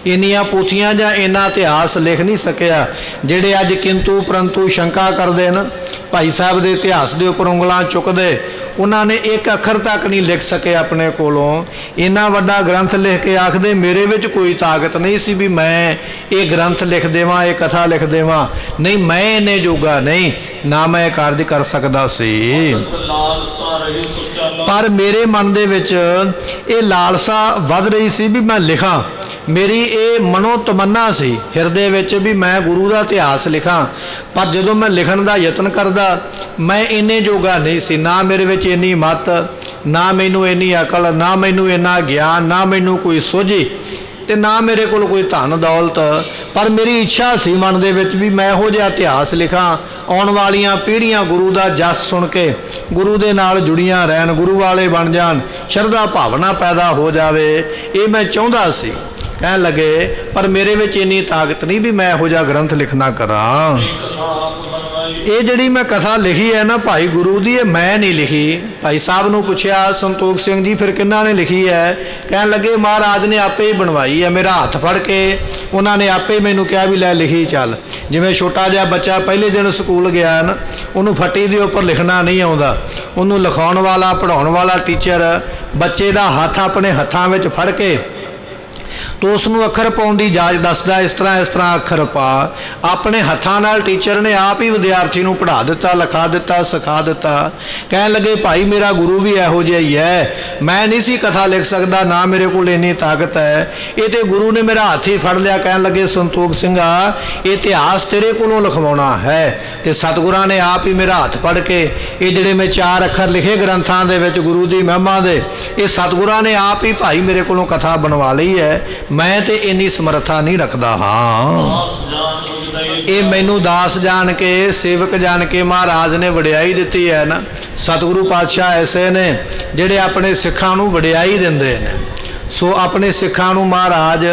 ਇੰਨੀਆਂ ਪੋਥੀਆਂ ਜਾਂ ਇੰਨਾ ਇਤਿਹਾਸ ਲਿਖ ਨਹੀਂ ਸਕਿਆ। ਜਿਹੜੇ ਅੱਜ ਕਿੰਤੂ ਪਰੰਤੂ ਸ਼ੰਕਾ ਕਰਦੇ ਨਾ ਭਾਈ ਸਾਹਿਬ ਦੇ ਇਤਿਹਾਸ ਦੇ ਉੱਪਰ ਉਂਗਲਾਂ ਚੁੱਕਦੇ, ਉਹਨਾਂ ਨੇ ਇੱਕ ਅੱਖਰ ਤੱਕ ਨਹੀਂ ਲਿਖ ਸਕੇ ਆਪਣੇ ਕੋਲੋਂ। ਇੰਨਾ ਵੱਡਾ ਗ੍ਰੰਥ ਲਿਖ ਕੇ ਆਖਦੇ ਮੇਰੇ ਵਿੱਚ ਕੋਈ ਤਾਕਤ ਨਹੀਂ ਸੀ ਵੀ ਮੈਂ ਇਹ ਗ੍ਰੰਥ ਲਿਖ ਦੇਵਾਂ, ਇਹ ਕਥਾ ਲਿਖ ਦੇਵਾਂ। ਨਹੀਂ, ਮੈਂ ਇੰਨੇ ਜੋਗਾ ਨਹੀਂ, ਨਾ ਮੈਂ ਇਹ ਕਾਰਜ ਕਰ ਸਕਦਾ ਸੀ। ਪਰ ਮੇਰੇ ਮਨ ਦੇ ਵਿੱਚ ਇਹ ਲਾਲਸਾ ਵੱਧ ਰਹੀ ਸੀ ਵੀ ਮੈਂ ਲਿਖਾਂ। ਮੇਰੀ ਇਹ ਮਨੋ ਤਮੰਨਾ ਸੀ ਹਿਰਦੇ ਵਿੱਚ ਵੀ ਮੈਂ ਗੁਰੂ ਦਾ ਇਤਿਹਾਸ ਲਿਖਾਂ। ਪਰ ਜਦੋਂ ਮੈਂ ਲਿਖਣ ਦਾ ਯਤਨ ਕਰਦਾ, मैं इन्ने जोगा नहीं सी, ना मेरे विच इन्नी मत, ना मैनू इन्नी अकल, ना मैनू इन्ना ज्ञान, ना मैनू कोई सोझी ते ना मेरे कोल कोई धन दौलत। पर मेरी इच्छा सी मन दे विच भी मैं इहो जिहा इतिहास लिखां, आउण वालियां पीढ़ियां गुरु दा जस सुन के गुरु दे नाल जुड़ियां रहन, गुरु वाले बन जान, शरधा भावना पैदा हो जावे। ये मैं चाहुंदा सी। कहण लगे पर मेरे विच इन्नी ताकत नहीं भी मैं इहो जिहा ग्रंथ लिखना करां। ये जिहड़ी मैं कथा लिखी है ना भाई गुरु दी, ये मैं नहीं लिखी। भाई साहब नूं पुछया संतोख सिंह जी फिर किन्ना ने लिखी है? कहण लगे महाराज ने आपे ही बनवाई है। मेरा हथ फड़ के उन्होंने आपे मैनू कहा भी लै लिखी चल। जिवें छोटा जिहा बच्चा पहले दिन स्कूल गया ना, उन्होंने फट्टी के उपर लिखना नहीं आता, उन्होंने लिखाउण वाला पढ़ाउण वाला टीचर बच्चे का हथ अपने हथां विच फड़ के तो उसनू अखर पाउण दी जाच दसदा, इस तरह अखर पा। अपने हथां नाल टीचर ने आप ही विद्यार्थी नूं पढ़ा दिता, लिखा दिता, सिखा दिता। कहण लगे भाई मेरा गुरु भी इहो जिहा ही है, मैं नहीं सी कथा लिख सकदा, ना मेरे कोल इन्नी ताकत है। ये तो गुरु ने मेरा हाथ ही फड़ लिया। कहण लगे संतोख सिंघा ये इतिहास तेरे कोलों लिखवाउणा है। तो सतगुरां ने आप ही मेरा हाथ फड़ के ये जिहड़े मैं 4 अखर लिखे ग्रंथां दे विच गुरु दी महिमा दे, ये सतगुरां ने आप ही भाई मेरे कोलों कथा बनवा लई है। मैं तो इन्नी समर्था नहीं रखता। हाँ ये मैनू दास जान के, सेवक जान के महाराज ने वडियाई दी है ना। सतगुरु पातशाह ऐसे ने जिहड़े अपने सिखां नूं वडियाई दिंदे ने। सो अपने सिखां नूं महाराज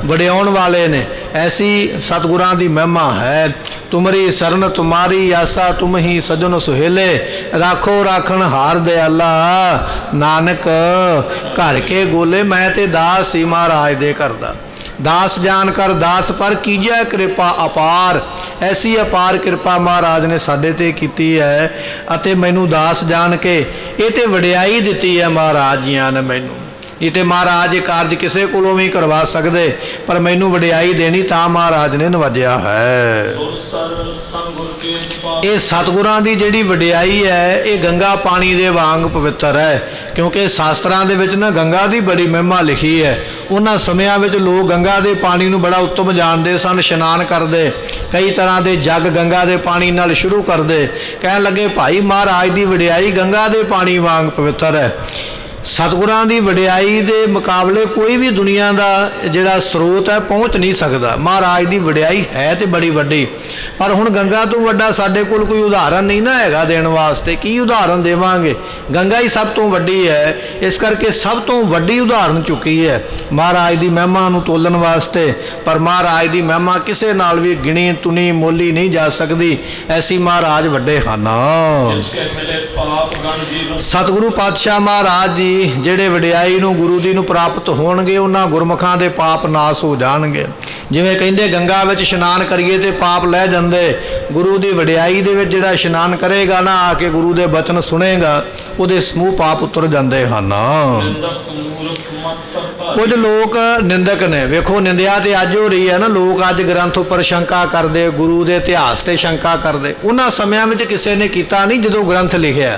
वडियाउण वाले ने। ऐसी सतगुरां दी महिमा है। तुमरी सरन तुम्हारी आसा, तुम ही सजन सुहेले, राखो राखण हार दयाला, नानक घर के गोले। मैं ते दास ही महाराज दे घर दा, दास जान कर दास पर कीजिए कृपा अपार। ऐसी अपार कृपा महाराज ने साडे ते कीती है अते मैनू दास जान के ये ते वडियाई दिती है महाराज जियां ने मैनू। ये तो महाराज ये कार्य किसी कोलों भी करवा सकते, पर मैनू वडियाई देनी तां महाराज ने नवाजिया है। ये सतगुरां दी जिहड़ी वडियाई है ये गंगा पानी दे वांग पवित्र है। क्योंकि शास्त्रां दे विच ना गंगा दी बड़ी महिमा लिखी है। उन्हां समयां विच लोग गंगा दे पानी नूं बड़ा उत्तम जानते सन, इशनान करते, कई तरह के जग गंगा दे पानी नाल शुरू करते। कहण लगे भाई महाराज दी वडियाई गंगा दे पानी वांग पवित्र है। सतगुरां दी वडियाई दे मुकाबले कोई भी दुनिया का जिहड़ा स्रोत है पहुँच नहीं सकता। महाराज दी वडियाई है तो बड़ी वड्डी, पर हुण गंगा तो वड्डा साडे कोल कोई उदाहरण नहीं ना हैगा देण वास्ते। की उदाहरण देवांगे? गंगा ही सब तो वड्डी है। इस करके सब तो वड्डी उदाहरण चुकी है महाराज दी महिमा नूं तोलन वास्ते। पर महाराज दी महिमा किसे नाल भी गिणी तुनी मोली नहीं जा सकती। ऐसी महाराज वड्डे हन। सतगुरु पातशाह महाराज जी ਜਿਹੜੇ ਵਡਿਆਈ ਨੂੰ ਗੁਰੂ ਦੀ ਨੂੰ ਪ੍ਰਾਪਤ ਹੋਣਗੇ ਉਹਨਾਂ ਗੁਰਮੁਖਾਂ ਦੇ ਪਾਪ ਨਾਸ ਹੋ ਜਾਣਗੇ। ਜਿਵੇਂ ਕਹਿੰਦੇ ਗੰਗਾ ਵਿੱਚ ਇਸ਼ਨਾਨ ਕਰੀਏ ਤੇ ਪਾਪ ਲੈ ਜਾਂਦੇ, ਗੁਰੂ ਦੀ ਵਡਿਆਈ ਦੇ ਵਿੱਚ ਜਿਹੜਾ ਇਸ਼ਨਾਨ ਕਰੇਗਾ ਨਾ ਆ ਕੇ ਗੁਰੂ ਦੇ ਬਚਨ ਸੁਣੇਗਾ ਉਹਦੇ ਸਮੂਹ ਪਾਪ ਉਤਰ ਜਾਂਦੇ ਹਨ। कुछ लोग निंदक ने, वेखो निंदिया तो अज हो रही है ना। लोग अज ग्रंथ उपर शंका करते, गुरु के इतिहास से शंका करते। उन्होंने समयां में किसी ने किया नहीं जो ग्रंथ लिखा,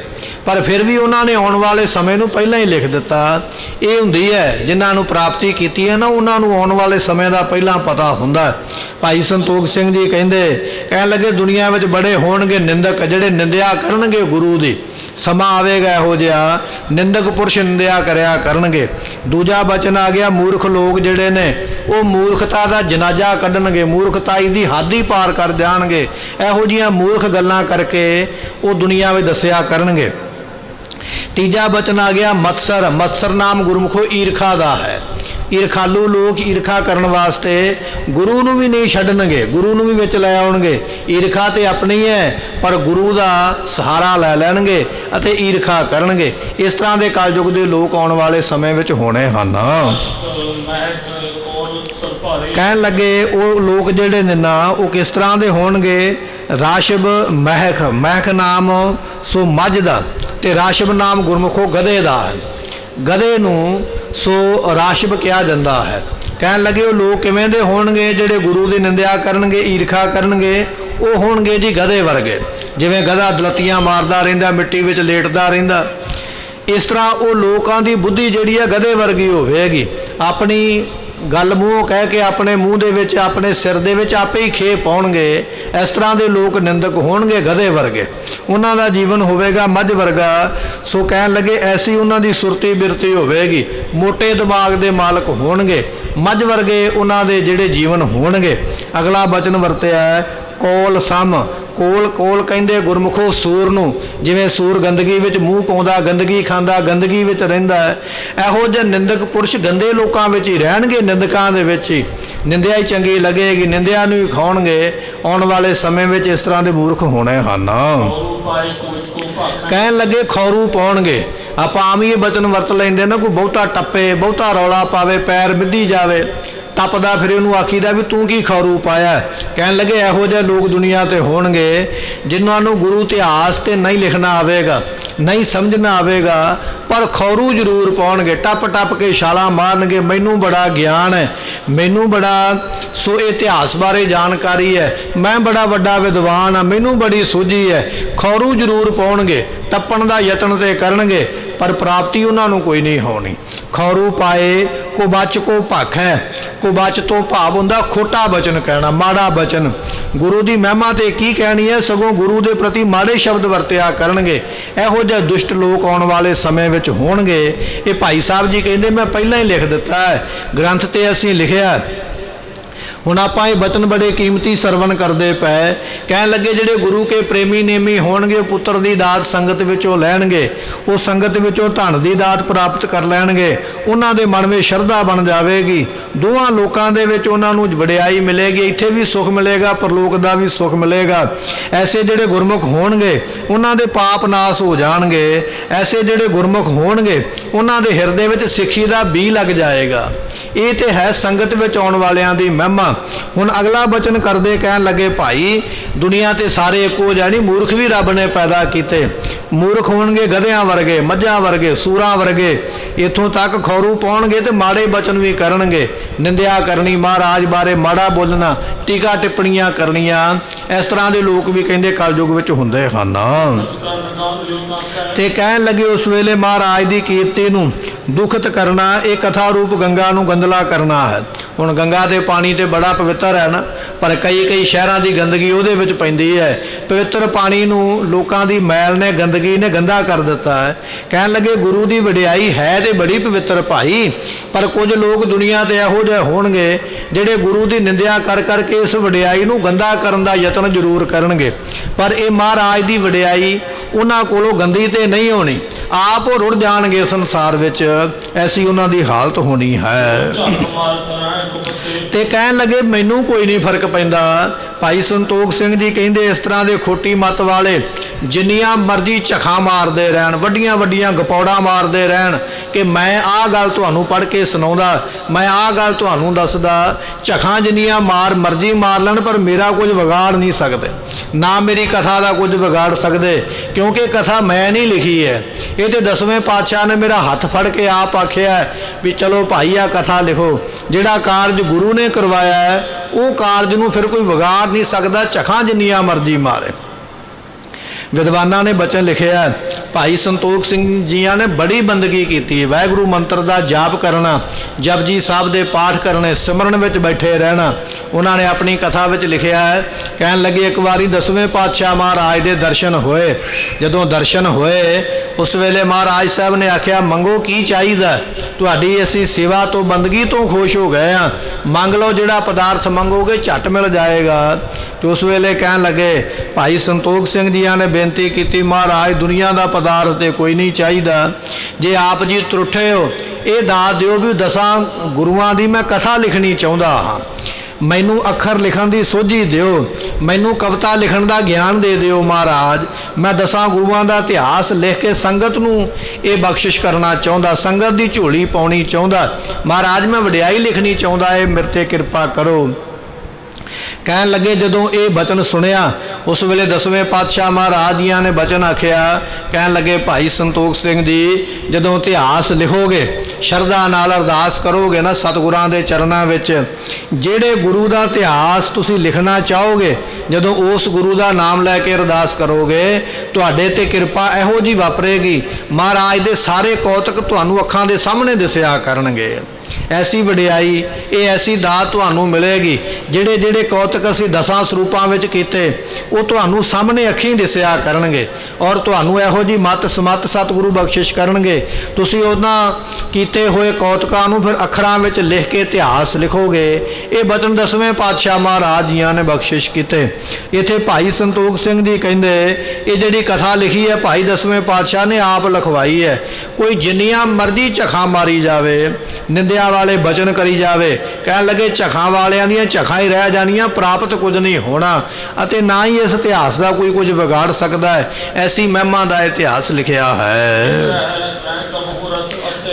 पर फिर भी उन्होंने आने वाले समय को पहला ही लिख दिता। ये होंदी है जिन्होंने प्राप्ति की है ना, उन्होंने आने वाले समय का पहला पता होंदा। भाई संतोख सिंह जी कहन लगे दुनिया में बड़े होणगे निंदक जिहड़े निंदिया करनगे गुरु की। समा आवेगा इहो जिहा निंदक पुरुष निंदिया करया करनगे। दूजा बचन आ गया मूर्ख लोग जिहड़े ने वो मूर्खता का जनाजा कढ़नगे, मूर्खताई की हद ही पार कर जाणगे। इहो जिहियां मूर्ख गल्लां करके वो दुनिया में दस्सिया करनगे। तीजा बचन आ गया मत्सर। मत्सर नाम गुरमुखो ईरखा का है। ईरखालू लोग ईरखा करने वास्ते गुरु नूं भी नहीं छड्डणगे, गुरु नूं भी विच लै आउणगे। ईरखा तो अपनी है पर गुरु का सहारा लै लैणगे अते ईरखा करनगे। इस तरह के कलयुग के लोग आने वाले समय में होने हन। कहन लगे वो लोग जिहड़े ने ना वो किस तरह के होणगे। राशब महक, महक नाम सो मझ दा ते राशब नाम गुरमुखो गधे दा है। गधे नूं सो राशब कहा जाता है। कहन लगे वो लोग किवें दे होणगे जिहड़े गुरु की निंदिया करनगे, ईरखा करनगे। वो होणगे जी गधे वर्गे, जिवें गधा दलतियां मारदा रहिंदा, मिट्टी विच लेटदा रहिंदा। इस तरह वो लोगों की बुद्धि जिहड़ी है गधे वर्गी होवेगी। अपनी गल मूँह कह के अपने मूँह दे विच अपने सिर दे विच आपे ही खे पाउणगे। इस तरह के लोग निंदक होणगे गधे वर्गे। ਉਹਨਾਂ ਦਾ ਜੀਵਨ ਹੋਵੇਗਾ ਮੱਝ ਵਰਗਾ। ਸੋ ਕਹਿਣ ਲੱਗੇ ਐਸੀ ਉਹਨਾਂ ਦੀ ਸੁਰਤੀ ਬਿਰਤੀ ਹੋਵੇਗੀ, ਮੋਟੇ ਦਿਮਾਗ ਦੇ ਮਾਲਕ ਹੋਣਗੇ, ਮੱਝ ਵਰਗੇ ਉਹਨਾਂ ਦੇ ਜਿਹੜੇ ਜੀਵਨ ਹੋਣਗੇ। ਅਗਲਾ ਬਚਨ ਵਰਤਿਆ ਕੋਲ ਸਮ। ਕੋਲ ਕੋਲ ਕਹਿੰਦੇ ਗੁਰਮੁਖੋ ਸੂਰ ਨੂੰ, ਜਿਵੇਂ ਸੂਰ ਗੰਦਗੀ ਵਿੱਚ ਮੂੰਹ ਪਾਉਂਦਾ, ਗੰਦਗੀ ਖਾਂਦਾ, ਗੰਦਗੀ ਵਿੱਚ ਰਹਿੰਦਾ ਹੈ, ਇਹੋ ਜਿਹੇ ਨਿੰਦਕ ਪੁਰਸ਼ ਗੰਦੇ ਲੋਕਾਂ ਵਿੱਚ ਹੀ ਰਹਿਣਗੇ, ਨਿੰਦਕਾਂ ਦੇ ਵਿੱਚ ਹੀ। ਨਿੰਦਿਆ ਹੀ ਚੰਗੀ ਲੱਗੇਗੀ, ਨਿੰਦਿਆ ਨੂੰ ਹੀ ਖਾਉਣਗੇ। ਆਉਣ ਵਾਲੇ ਸਮੇਂ ਵਿੱਚ ਇਸ ਤਰ੍ਹਾਂ ਦੇ ਮੂਰਖ ਹੋਣੇ ਹਨ। ਕਹਿਣ ਲੱਗੇ ਖੌਰੂ ਪਾਉਣਗੇ। ਆਪਾਂ ਆਮ ਹੀ ਇਹ ਬਚਨ ਵਰਤ ਲੈਂਦੇ ਨਾ, ਕੋਈ ਬਹੁਤਾ ਟੱਪੇ, ਬਹੁਤਾ ਰੌਲਾ ਪਾਵੇ, ਪੈਰ ਮਿੱਧੀ ਜਾਵੇ, ਟੱਪਦਾ ਫਿਰ ਉਹਨੂੰ ਆਖੀਦਾ ਵੀ ਤੂੰ ਕੀ ਖੌਰੂ ਪਾਇਆ। ਕਹਿਣ ਲੱਗੇ ਇਹੋ ਜਿਹੇ ਲੋਕ ਦੁਨੀਆ 'ਤੇ ਹੋਣਗੇ ਜਿਨ੍ਹਾਂ ਨੂੰ ਗੁਰੂ ਇਤਿਹਾਸ 'ਤੇ ਨਹੀਂ ਲਿਖਣਾ ਆਵੇਗਾ, ਨਹੀਂ ਸਮਝਣਾ ਆਵੇਗਾ, ਪਰ ਖੌਰੂ ਜ਼ਰੂਰ ਪਾਉਣਗੇ। ਟੱਪ ਟੱਪ ਕੇ ਛਾਲਾਂ ਮਾਰਨਗੇ, ਮੈਨੂੰ ਬੜਾ ਗਿਆਨ ਹੈ, ਮੈਨੂੰ ਬੜਾ ਸੋ ਇਤਿਹਾਸ ਬਾਰੇ ਜਾਣਕਾਰੀ ਹੈ, ਮੈਂ ਬੜਾ ਵੱਡਾ ਵਿਦਵਾਨ ਹਾਂ, ਮੈਨੂੰ ਬੜੀ ਸੂਝੀ ਹੈ। ਖੌਰੂ ਜ਼ਰੂਰ ਪਾਉਣਗੇ, ਟੱਪਣ ਦਾ ਯਤਨ ਤੇ ਕਰਨਗੇ, ਪਰ ਪ੍ਰਾਪਤੀ ਉਹਨਾਂ ਨੂੰ ਕੋਈ ਨਹੀਂ ਹੋਣੀ। ਖੌਰੂ ਪਾਏ ਕੋ ਬਚ ਕੋ ਭਖ ਹੈ। ਕੋ ਬਚ ਤੋਂ ਭਾਵ ਹੁੰਦਾ ਖੋਟਾ ਬਚਨ ਕਹਿਣਾ, ਮਾੜਾ ਬਚਨ। ਗੁਰੂ ਦੀ ਮਹਿਮਾ ਤੇ ਕੀ ਕਹਿਣੀ ਹੈ, ਸਗੋਂ ਗੁਰੂ ਦੇ ਪ੍ਰਤੀ ਮਾੜੇ ਸ਼ਬਦ ਵਰਤਿਆ ਕਰਨਗੇ। ਇਹੋ ਜਿਹੇ ਦੁਸ਼ਟ ਲੋਕ ਆਉਣ ਵਾਲੇ ਸਮੇਂ ਵਿੱਚ ਹੋਣਗੇ। ਇਹ ਭਾਈ ਸਾਹਿਬ ਜੀ ਕਹਿੰਦੇ ਮੈਂ ਪਹਿਲਾਂ ਹੀ ਲਿਖ ਦਿੱਤਾ ਹੈ, ਗ੍ਰੰਥ ਤੇ ਅਸੀਂ ਲਿਖਿਆ। ਹੁਣ ਆਪਾਂ ਇਹ ਬਚਨ ਬੜੇ ਕੀਮਤੀ ਸਰਵਣ ਕਰਦੇ ਪਏ। ਕਹਿਣ ਲੱਗੇ ਜਿਹੜੇ ਗੁਰੂ ਕੇ ਪ੍ਰੇਮੀ ਨੇਮੀ ਹੋਣਗੇ ਉਹ ਪੁੱਤਰ ਦੀ ਦਾਤ ਸੰਗਤ ਵਿੱਚੋਂ ਲੈਣਗੇ, ਉਹ ਸੰਗਤ ਵਿੱਚੋਂ ਧਨ ਦੀ ਦਾਤ ਪ੍ਰਾਪਤ ਕਰ ਲੈਣਗੇ, ਉਹਨਾਂ ਦੇ ਮਨ ਵਿੱਚ ਸ਼ਰਧਾ ਬਣ ਜਾਵੇਗੀ। ਦੋਵਾਂ ਲੋਕਾਂ ਦੇ ਵਿੱਚ ਉਹਨਾਂ ਨੂੰ ਵਡਿਆਈ ਮਿਲੇਗੀ, ਇੱਥੇ ਵੀ ਸੁੱਖ ਮਿਲੇਗਾ, ਪਰਲੋਕ ਦਾ ਵੀ ਸੁੱਖ ਮਿਲੇਗਾ। ਐਸੇ ਜਿਹੜੇ ਗੁਰਮੁਖ ਹੋਣਗੇ ਉਹਨਾਂ ਦੇ ਪਾਪ ਨਾਸ ਹੋ ਜਾਣਗੇ। ਐਸੇ ਜਿਹੜੇ ਗੁਰਮੁਖ ਹੋਣਗੇ ਉਹਨਾਂ ਦੇ ਹਿਰਦੇ ਵਿੱਚ ਸਿੱਖੀ ਦਾ ਬੀਜ ਲੱਗ ਜਾਏਗਾ। ਇਹ ਤੇ ਹੈ ਸੰਗਤ ਵਿੱਚ ਆਉਣ ਵਾਲਿਆਂ ਦੀ ਮਹਿਮਾ। ਹੁਣ ਅਗਲਾ ਬਚਨ ਕਰਦੇ ਕਹਿਣ ਲੱਗੇ ਭਾਈ ਦੁਨੀਆ ਤੇ ਸਾਰੇ ਇੱਕੋ ਜਿਹੇ ਨਹੀਂ, ਮੂਰਖ ਵੀ ਰੱਬ ਨੇ ਪੈਦਾ ਕੀਤੇ। ਮੂਰਖ ਹੋਣਗੇ ਗਧਿਆਂ ਵਰਗੇ, ਮੱਝਾਂ ਵਰਗੇ, ਸੂਰਾਂ ਵਰਗੇ। ਇੱਥੋਂ ਤੱਕ ਖੌਰੂ ਪਾਉਣਗੇ ਤੇ ਮਾੜੇ ਬਚਨ ਵੀ ਕਰਨਗੇ, ਨਿੰਦਿਆ ਕਰਨੀ, ਮਹਾਰਾਜ ਬਾਰੇ ਮਾੜਾ ਬੋਲਣਾ, ਟੀਕਾ ਟਿੱਪਣੀਆਂ ਕਰਨੀਆਂ। ਇਸ ਤਰ੍ਹਾਂ ਦੇ ਲੋਕ ਵੀ ਕਹਿੰਦੇ ਕਲਯੁਗ ਵਿੱਚ ਹੁੰਦੇ ਹਨ। ਤੇ ਕਹਿਣ ਲੱਗੇ ਉਸ ਵੇਲੇ ਮਹਾਰਾਜ ਦੀ ਕੀਰਤੀ ਨੂੰ ਦੁਖਤ ਕਰਨਾ, ਇਹ ਕਥਾ ਰੂਪ ਗੰਗਾ ਨੂੰ ਗੰਦਲਾ ਕਰਨਾ ਹੈ। ਹੁਣ ਗੰਗਾ ਦੇ ਪਾਣੀ ਤੇ ਬੜਾ ਪਵਿੱਤਰ ਹੈ ਨਾ, ਪਰ ਕਈ ਸ਼ਹਿਰਾਂ ਦੀ ਗੰਦਗੀ ਉਹਦੇ ਵਿੱਚ ਪੈਂਦੀ ਹੈ। ਪਵਿੱਤਰ ਪਾਣੀ ਨੂੰ ਲੋਕਾਂ ਦੀ ਮੈਲ ਨੇ, ਗੰਦਗੀ ਨੇ ਗੰਦਾ ਕਰ ਦਿੱਤਾ ਹੈ। ਕਹਿਣ ਲੱਗੇ ਗੁਰੂ ਦੀ ਵਡਿਆਈ ਹੈ ਤੇ ਬੜੀ ਪਵਿੱਤਰ ਭਾਈ, ਪਰ ਕੁਝ ਲੋਕ ਦੁਨੀਆ ਤੇ ਇਹੋ ਜਿਹੇ ਹੋਣਗੇ ਜਿਹੜੇ ਗੁਰੂ ਦੀ ਨਿੰਦਿਆ ਕਰ ਕਰਕੇ ਇਸ ਵਡਿਆਈ ਨੂੰ ਗੰਦਾ ਕਰਨ ਦਾ ਯਤਨ ਜ਼ਰੂਰ ਕਰਨਗੇ। ਪਰ ਇਹ ਮਹਾਰਾਜ ਦੀ ਵਡਿਆਈ ਉਹਨਾਂ ਕੋਲੋਂ ਗੰਦੀ ਤੇ ਨਹੀਂ ਹੋਣੀ, ਆਪ ਉਹ ਰੁੜ ਜਾਣਗੇ ਸੰਸਾਰ ਵਿੱਚ। ਐਸੀ ਉਹਨਾਂ ਦੀ ਹਾਲਤ ਹੋਣੀ ਹੈ। ਤੇ ਕਹਿਣ ਲੱਗੇ ਮੈਨੂੰ ਕੋਈ ਨਹੀਂ ਫਰਕ ਪੈਂਦਾ। ਭਾਈ ਸੰਤੋਖ ਸਿੰਘ ਜੀ ਕਹਿੰਦੇ ਇਸ ਤਰ੍ਹਾਂ ਦੇ ਖੋਟੀ ਮੱਤ ਵਾਲੇ ਜਿੰਨੀਆਂ ਮਰਜ਼ੀ ਝਖਾਂ ਮਾਰਦੇ ਰਹਿਣ, ਵੱਡੀਆਂ ਵੱਡੀਆਂ ਗਪੌੜਾਂ ਮਾਰਦੇ ਰਹਿਣ ਕਿ ਮੈਂ ਆਹ ਗੱਲ ਤੁਹਾਨੂੰ ਪੜ੍ਹ ਕੇ ਸੁਣਾਉਂਦਾ, ਮੈਂ ਆਹ ਗੱਲ ਤੁਹਾਨੂੰ ਦੱਸਦਾ, ਝਖਾਂ ਜਿੰਨੀਆਂ ਮਰਜ਼ੀ ਮਾਰ ਲੈਣ, ਪਰ ਮੇਰਾ ਕੁਝ ਵਿਗਾੜ ਨਹੀਂ ਸਕਦੇ, ਨਾ ਮੇਰੀ ਕਥਾ ਦਾ ਕੁਝ ਵਿਗਾੜ ਸਕਦੇ, ਕਿਉਂਕਿ ਕਥਾ ਮੈਂ ਨਹੀਂ ਲਿਖੀ ਹੈ। ਇਹ ਤੇ 10ਵੇਂ ਪਾਤਸ਼ਾਹ ਨੇ ਮੇਰਾ ਹੱਥ ਫੜ ਕੇ ਆਪ ਆਖਿਆ ਵੀ ਚਲੋ ਭਾਈ ਆ ਕਥਾ ਲਿਖੋ। ਜਿਹੜਾ ਕਾਰਜ ਗੁਰੂ ਨੇ ਕਰਵਾਇਆ ਹੈ ਉਹ ਕਾਰਜ ਨੂੰ ਫਿਰ ਕੋਈ ਵਿਗਾੜ ਨਹੀਂ ਸਕਦਾ, ਝਖਾਂ ਜਿੰਨੀਆਂ ਮਰਜ਼ੀ ਮਾਰੇ। ਵਿਦਵਾਨਾਂ ਨੇ ਬਚਨ ਲਿਖਿਆ, ਭਾਈ ਸੰਤੋਖ ਸਿੰਘ ਜੀਆਂ ਨੇ ਬੜੀ ਬੰਦਗੀ ਕੀਤੀ। ਵਾਹਿਗੁਰੂ ਮੰਤਰ ਦਾ ਜਾਪ ਕਰਨਾ, ਜਪਜੀ ਸਾਹਿਬ ਦੇ ਪਾਠ ਕਰਨੇ, ਸਿਮਰਨ ਵਿੱਚ ਬੈਠੇ ਰਹਿਣਾ। ਉਹਨਾਂ ਨੇ ਆਪਣੀ ਕਥਾ ਵਿੱਚ ਲਿਖਿਆ ਹੈ, ਕਹਿਣ ਲੱਗੇ ਇੱਕ ਵਾਰੀ 10ਵੇਂ ਪਾਤਸ਼ਾਹ ਮਹਾਰਾਜ ਦੇ ਦਰਸ਼ਨ ਹੋਏ। ਜਦੋਂ ਦਰਸ਼ਨ ਹੋਏ ਉਸ ਵੇਲੇ ਮਹਾਰਾਜ ਸਾਹਿਬ ਨੇ ਆਖਿਆ ਮੰਗੋ ਕੀ ਚਾਹੀਦਾ, ਤੁਹਾਡੀ ਅਸੀਂ ਸੇਵਾ ਤੋਂ ਬੰਦਗੀ ਤੋਂ ਖੁਸ਼ ਹੋ ਗਏ ਹਾਂ, ਮੰਗ ਲਓ ਜਿਹੜਾ ਪਦਾਰਥ ਮੰਗੋਗੇ ਝੱਟ ਮਿਲ ਜਾਏਗਾ। ਤੇ ਉਸ ਵੇਲੇ ਕਹਿਣ ਲੱਗੇ ਭਾਈ ਸੰਤੋਖ ਸਿੰਘ ਜੀਆਂ ਨੇ ਬੇਨਤੀ ਕੀਤੀ ਮਹਾਰਾਜ ਦੁਨੀਆ ਦਾ ਪਦਾਰਥ ਤੇ ਕੋਈ ਨਹੀਂ ਚਾਹੀਦਾ, ਜੇ ਆਪ ਜੀ ਤਰੁੱਠੇ ਹੋ ਇਹ ਦਾਤ ਦਿਓ ਵੀ 10 ਗੁਰੂਆਂ ਦੀ ਮੈਂ ਕਥਾ ਲਿਖਣੀ ਚਾਹੁੰਦਾ ਹਾਂ, ਮੈਨੂੰ ਅੱਖਰ ਲਿਖਣ ਦੀ ਸੋਝੀ ਦਿਓ, ਮੈਨੂੰ ਕਵਿਤਾ ਲਿਖਣ ਦਾ ਗਿਆਨ ਦੇ ਦਿਓ ਮਹਾਰਾਜ। ਮੈਂ 10 ਗੁਰੂਆਂ ਦਾ ਇਤਿਹਾਸ ਲਿਖ ਕੇ ਸੰਗਤ ਨੂੰ ਇਹ ਬਖਸ਼ਿਸ਼ ਕਰਨਾ ਚਾਹੁੰਦਾ, ਸੰਗਤ ਦੀ ਝੋਲੀ ਪਾਉਣੀ ਚਾਹੁੰਦਾ ਮਹਾਰਾਜ, ਮੈਂ ਵਡਿਆਈ ਲਿਖਣੀ ਚਾਹੁੰਦਾ, ਇਹ ਮੇਰੇ ਤੇ ਕਿਰਪਾ ਕਰੋ। ਕਹਿਣ ਲੱਗੇ ਜਦੋਂ ਇਹ ਬਚਨ ਸੁਣਿਆ ਉਸ ਵੇਲੇ 10ਵੇਂ ਪਾਤਸ਼ਾਹ ਮਹਾਰਾਜ ਜੀਆਂ ਨੇ ਬਚਨ ਆਖਿਆ। ਕਹਿਣ ਲੱਗੇ ਭਾਈ ਸੰਤੋਖ ਸਿੰਘ ਜੀ ਜਦੋਂ ਇਤਿਹਾਸ ਲਿਖੋਗੇ, ਸ਼ਰਧਾ ਨਾਲ ਅਰਦਾਸ ਕਰੋਗੇ ਨਾ ਸਤਿਗੁਰਾਂ ਦੇ ਚਰਨਾਂ ਵਿੱਚ, ਜਿਹੜੇ ਗੁਰੂ ਦਾ ਇਤਿਹਾਸ ਤੁਸੀਂ ਲਿਖਣਾ ਚਾਹੋਗੇ, ਜਦੋਂ ਉਸ ਗੁਰੂ ਦਾ ਨਾਮ ਲੈ ਕੇ ਅਰਦਾਸ ਕਰੋਗੇ ਤੁਹਾਡੇ ਤੇ ਕਿਰਪਾ ਇਹੋ ਜਿਹੀ ਵਾਪਰੇਗੀ, ਮਹਾਰਾਜ ਦੇ ਸਾਰੇ ਕੌਤਕ ਤੁਹਾਨੂੰ ਅੱਖਾਂ ਦੇ ਸਾਹਮਣੇ ਦਿਸਿਆ ਕਰਨਗੇ। ऐसी वडियाई, ये ऐसी दात तुहानू मिलेगी। ਜਿਹੜੇ ਜਿਹੜੇ कौतक असीं 10 ਸਰੂਪਾਂ ਵਿੱਚ ਕੀਤੇ ਉਹ ਤੁਹਾਨੂੰ ਸਾਹਮਣੇ ਅੱਖੀਂ ਦਿਸਿਆ ਕਰਨਗੇ ਔਰ ਤੁਹਾਨੂੰ ਇਹੋ ਜਿਹੀ ਮੱਤ ਸਮੱਤ ਸਤਿਗੁਰੂ ਬਖਸ਼ਿਸ਼ ਕਰਨਗੇ। ਤੁਸੀਂ ਉਹਨਾਂ ਕੀਤੇ ਹੋਏ ਕੌਤਕਾਂ ਨੂੰ ਫਿਰ ਅੱਖਰਾਂ ਵਿੱਚ ਲਿਖ ਕੇ ਇਤਿਹਾਸ ਲਿਖੋਗੇ। ਇਹ ਬਚਨ 10ਵੇਂ ਪਾਤਸ਼ਾਹ ਮਹਾਰਾਜ ਜੀਆਂ ਨੇ ਬਖਸ਼ਿਸ਼ ਕੀਤੇ। ਇੱਥੇ ਭਾਈ ਸੰਤੋਖ ਸਿੰਘ ਜੀ ਕਹਿੰਦੇ ਇਹ ਜਿਹੜੀ ਕਥਾ ਲਿਖੀ ਹੈ ਭਾਈ 10ਵੇਂ ਪਾਤਸ਼ਾਹ ਨੇ ਆਪ ਲਿਖਵਾਈ ਹੈ। ਕੋਈ ਜਿੰਨੀਆਂ ਮਰਜ਼ੀ ਝਖਾਂ ਮਾਰੀ ਜਾਵੇ, ਨਿੰਦਿਆ ਵਾਲੇ ਬਚਨ ਕਰੀ ਜਾਵੇ, ਕਹਿਣ ਲੱਗੇ ਝਖਾਂ ਵਾਲਿਆਂ ਦੀਆਂ ਝਖਾਂ ਹੀ ਰਹਿ ਜਾਣੀਆਂ, ਪ੍ਰਾਪਤ ਕੁਝ ਨਹੀਂ ਹੋਣਾ ਅਤੇ ਨਾ ਹੀ ਇਸ ਇਤਿਹਾਸ ਦਾ ਕੋਈ ਕੁਝ ਵਿਗਾੜ ਸਕਦਾ ਹੈ। ਐਸੀ ਮਹਿਮਾ ਦਾ ਇਤਿਹਾਸ ਲਿਖਿਆ ਹੈ।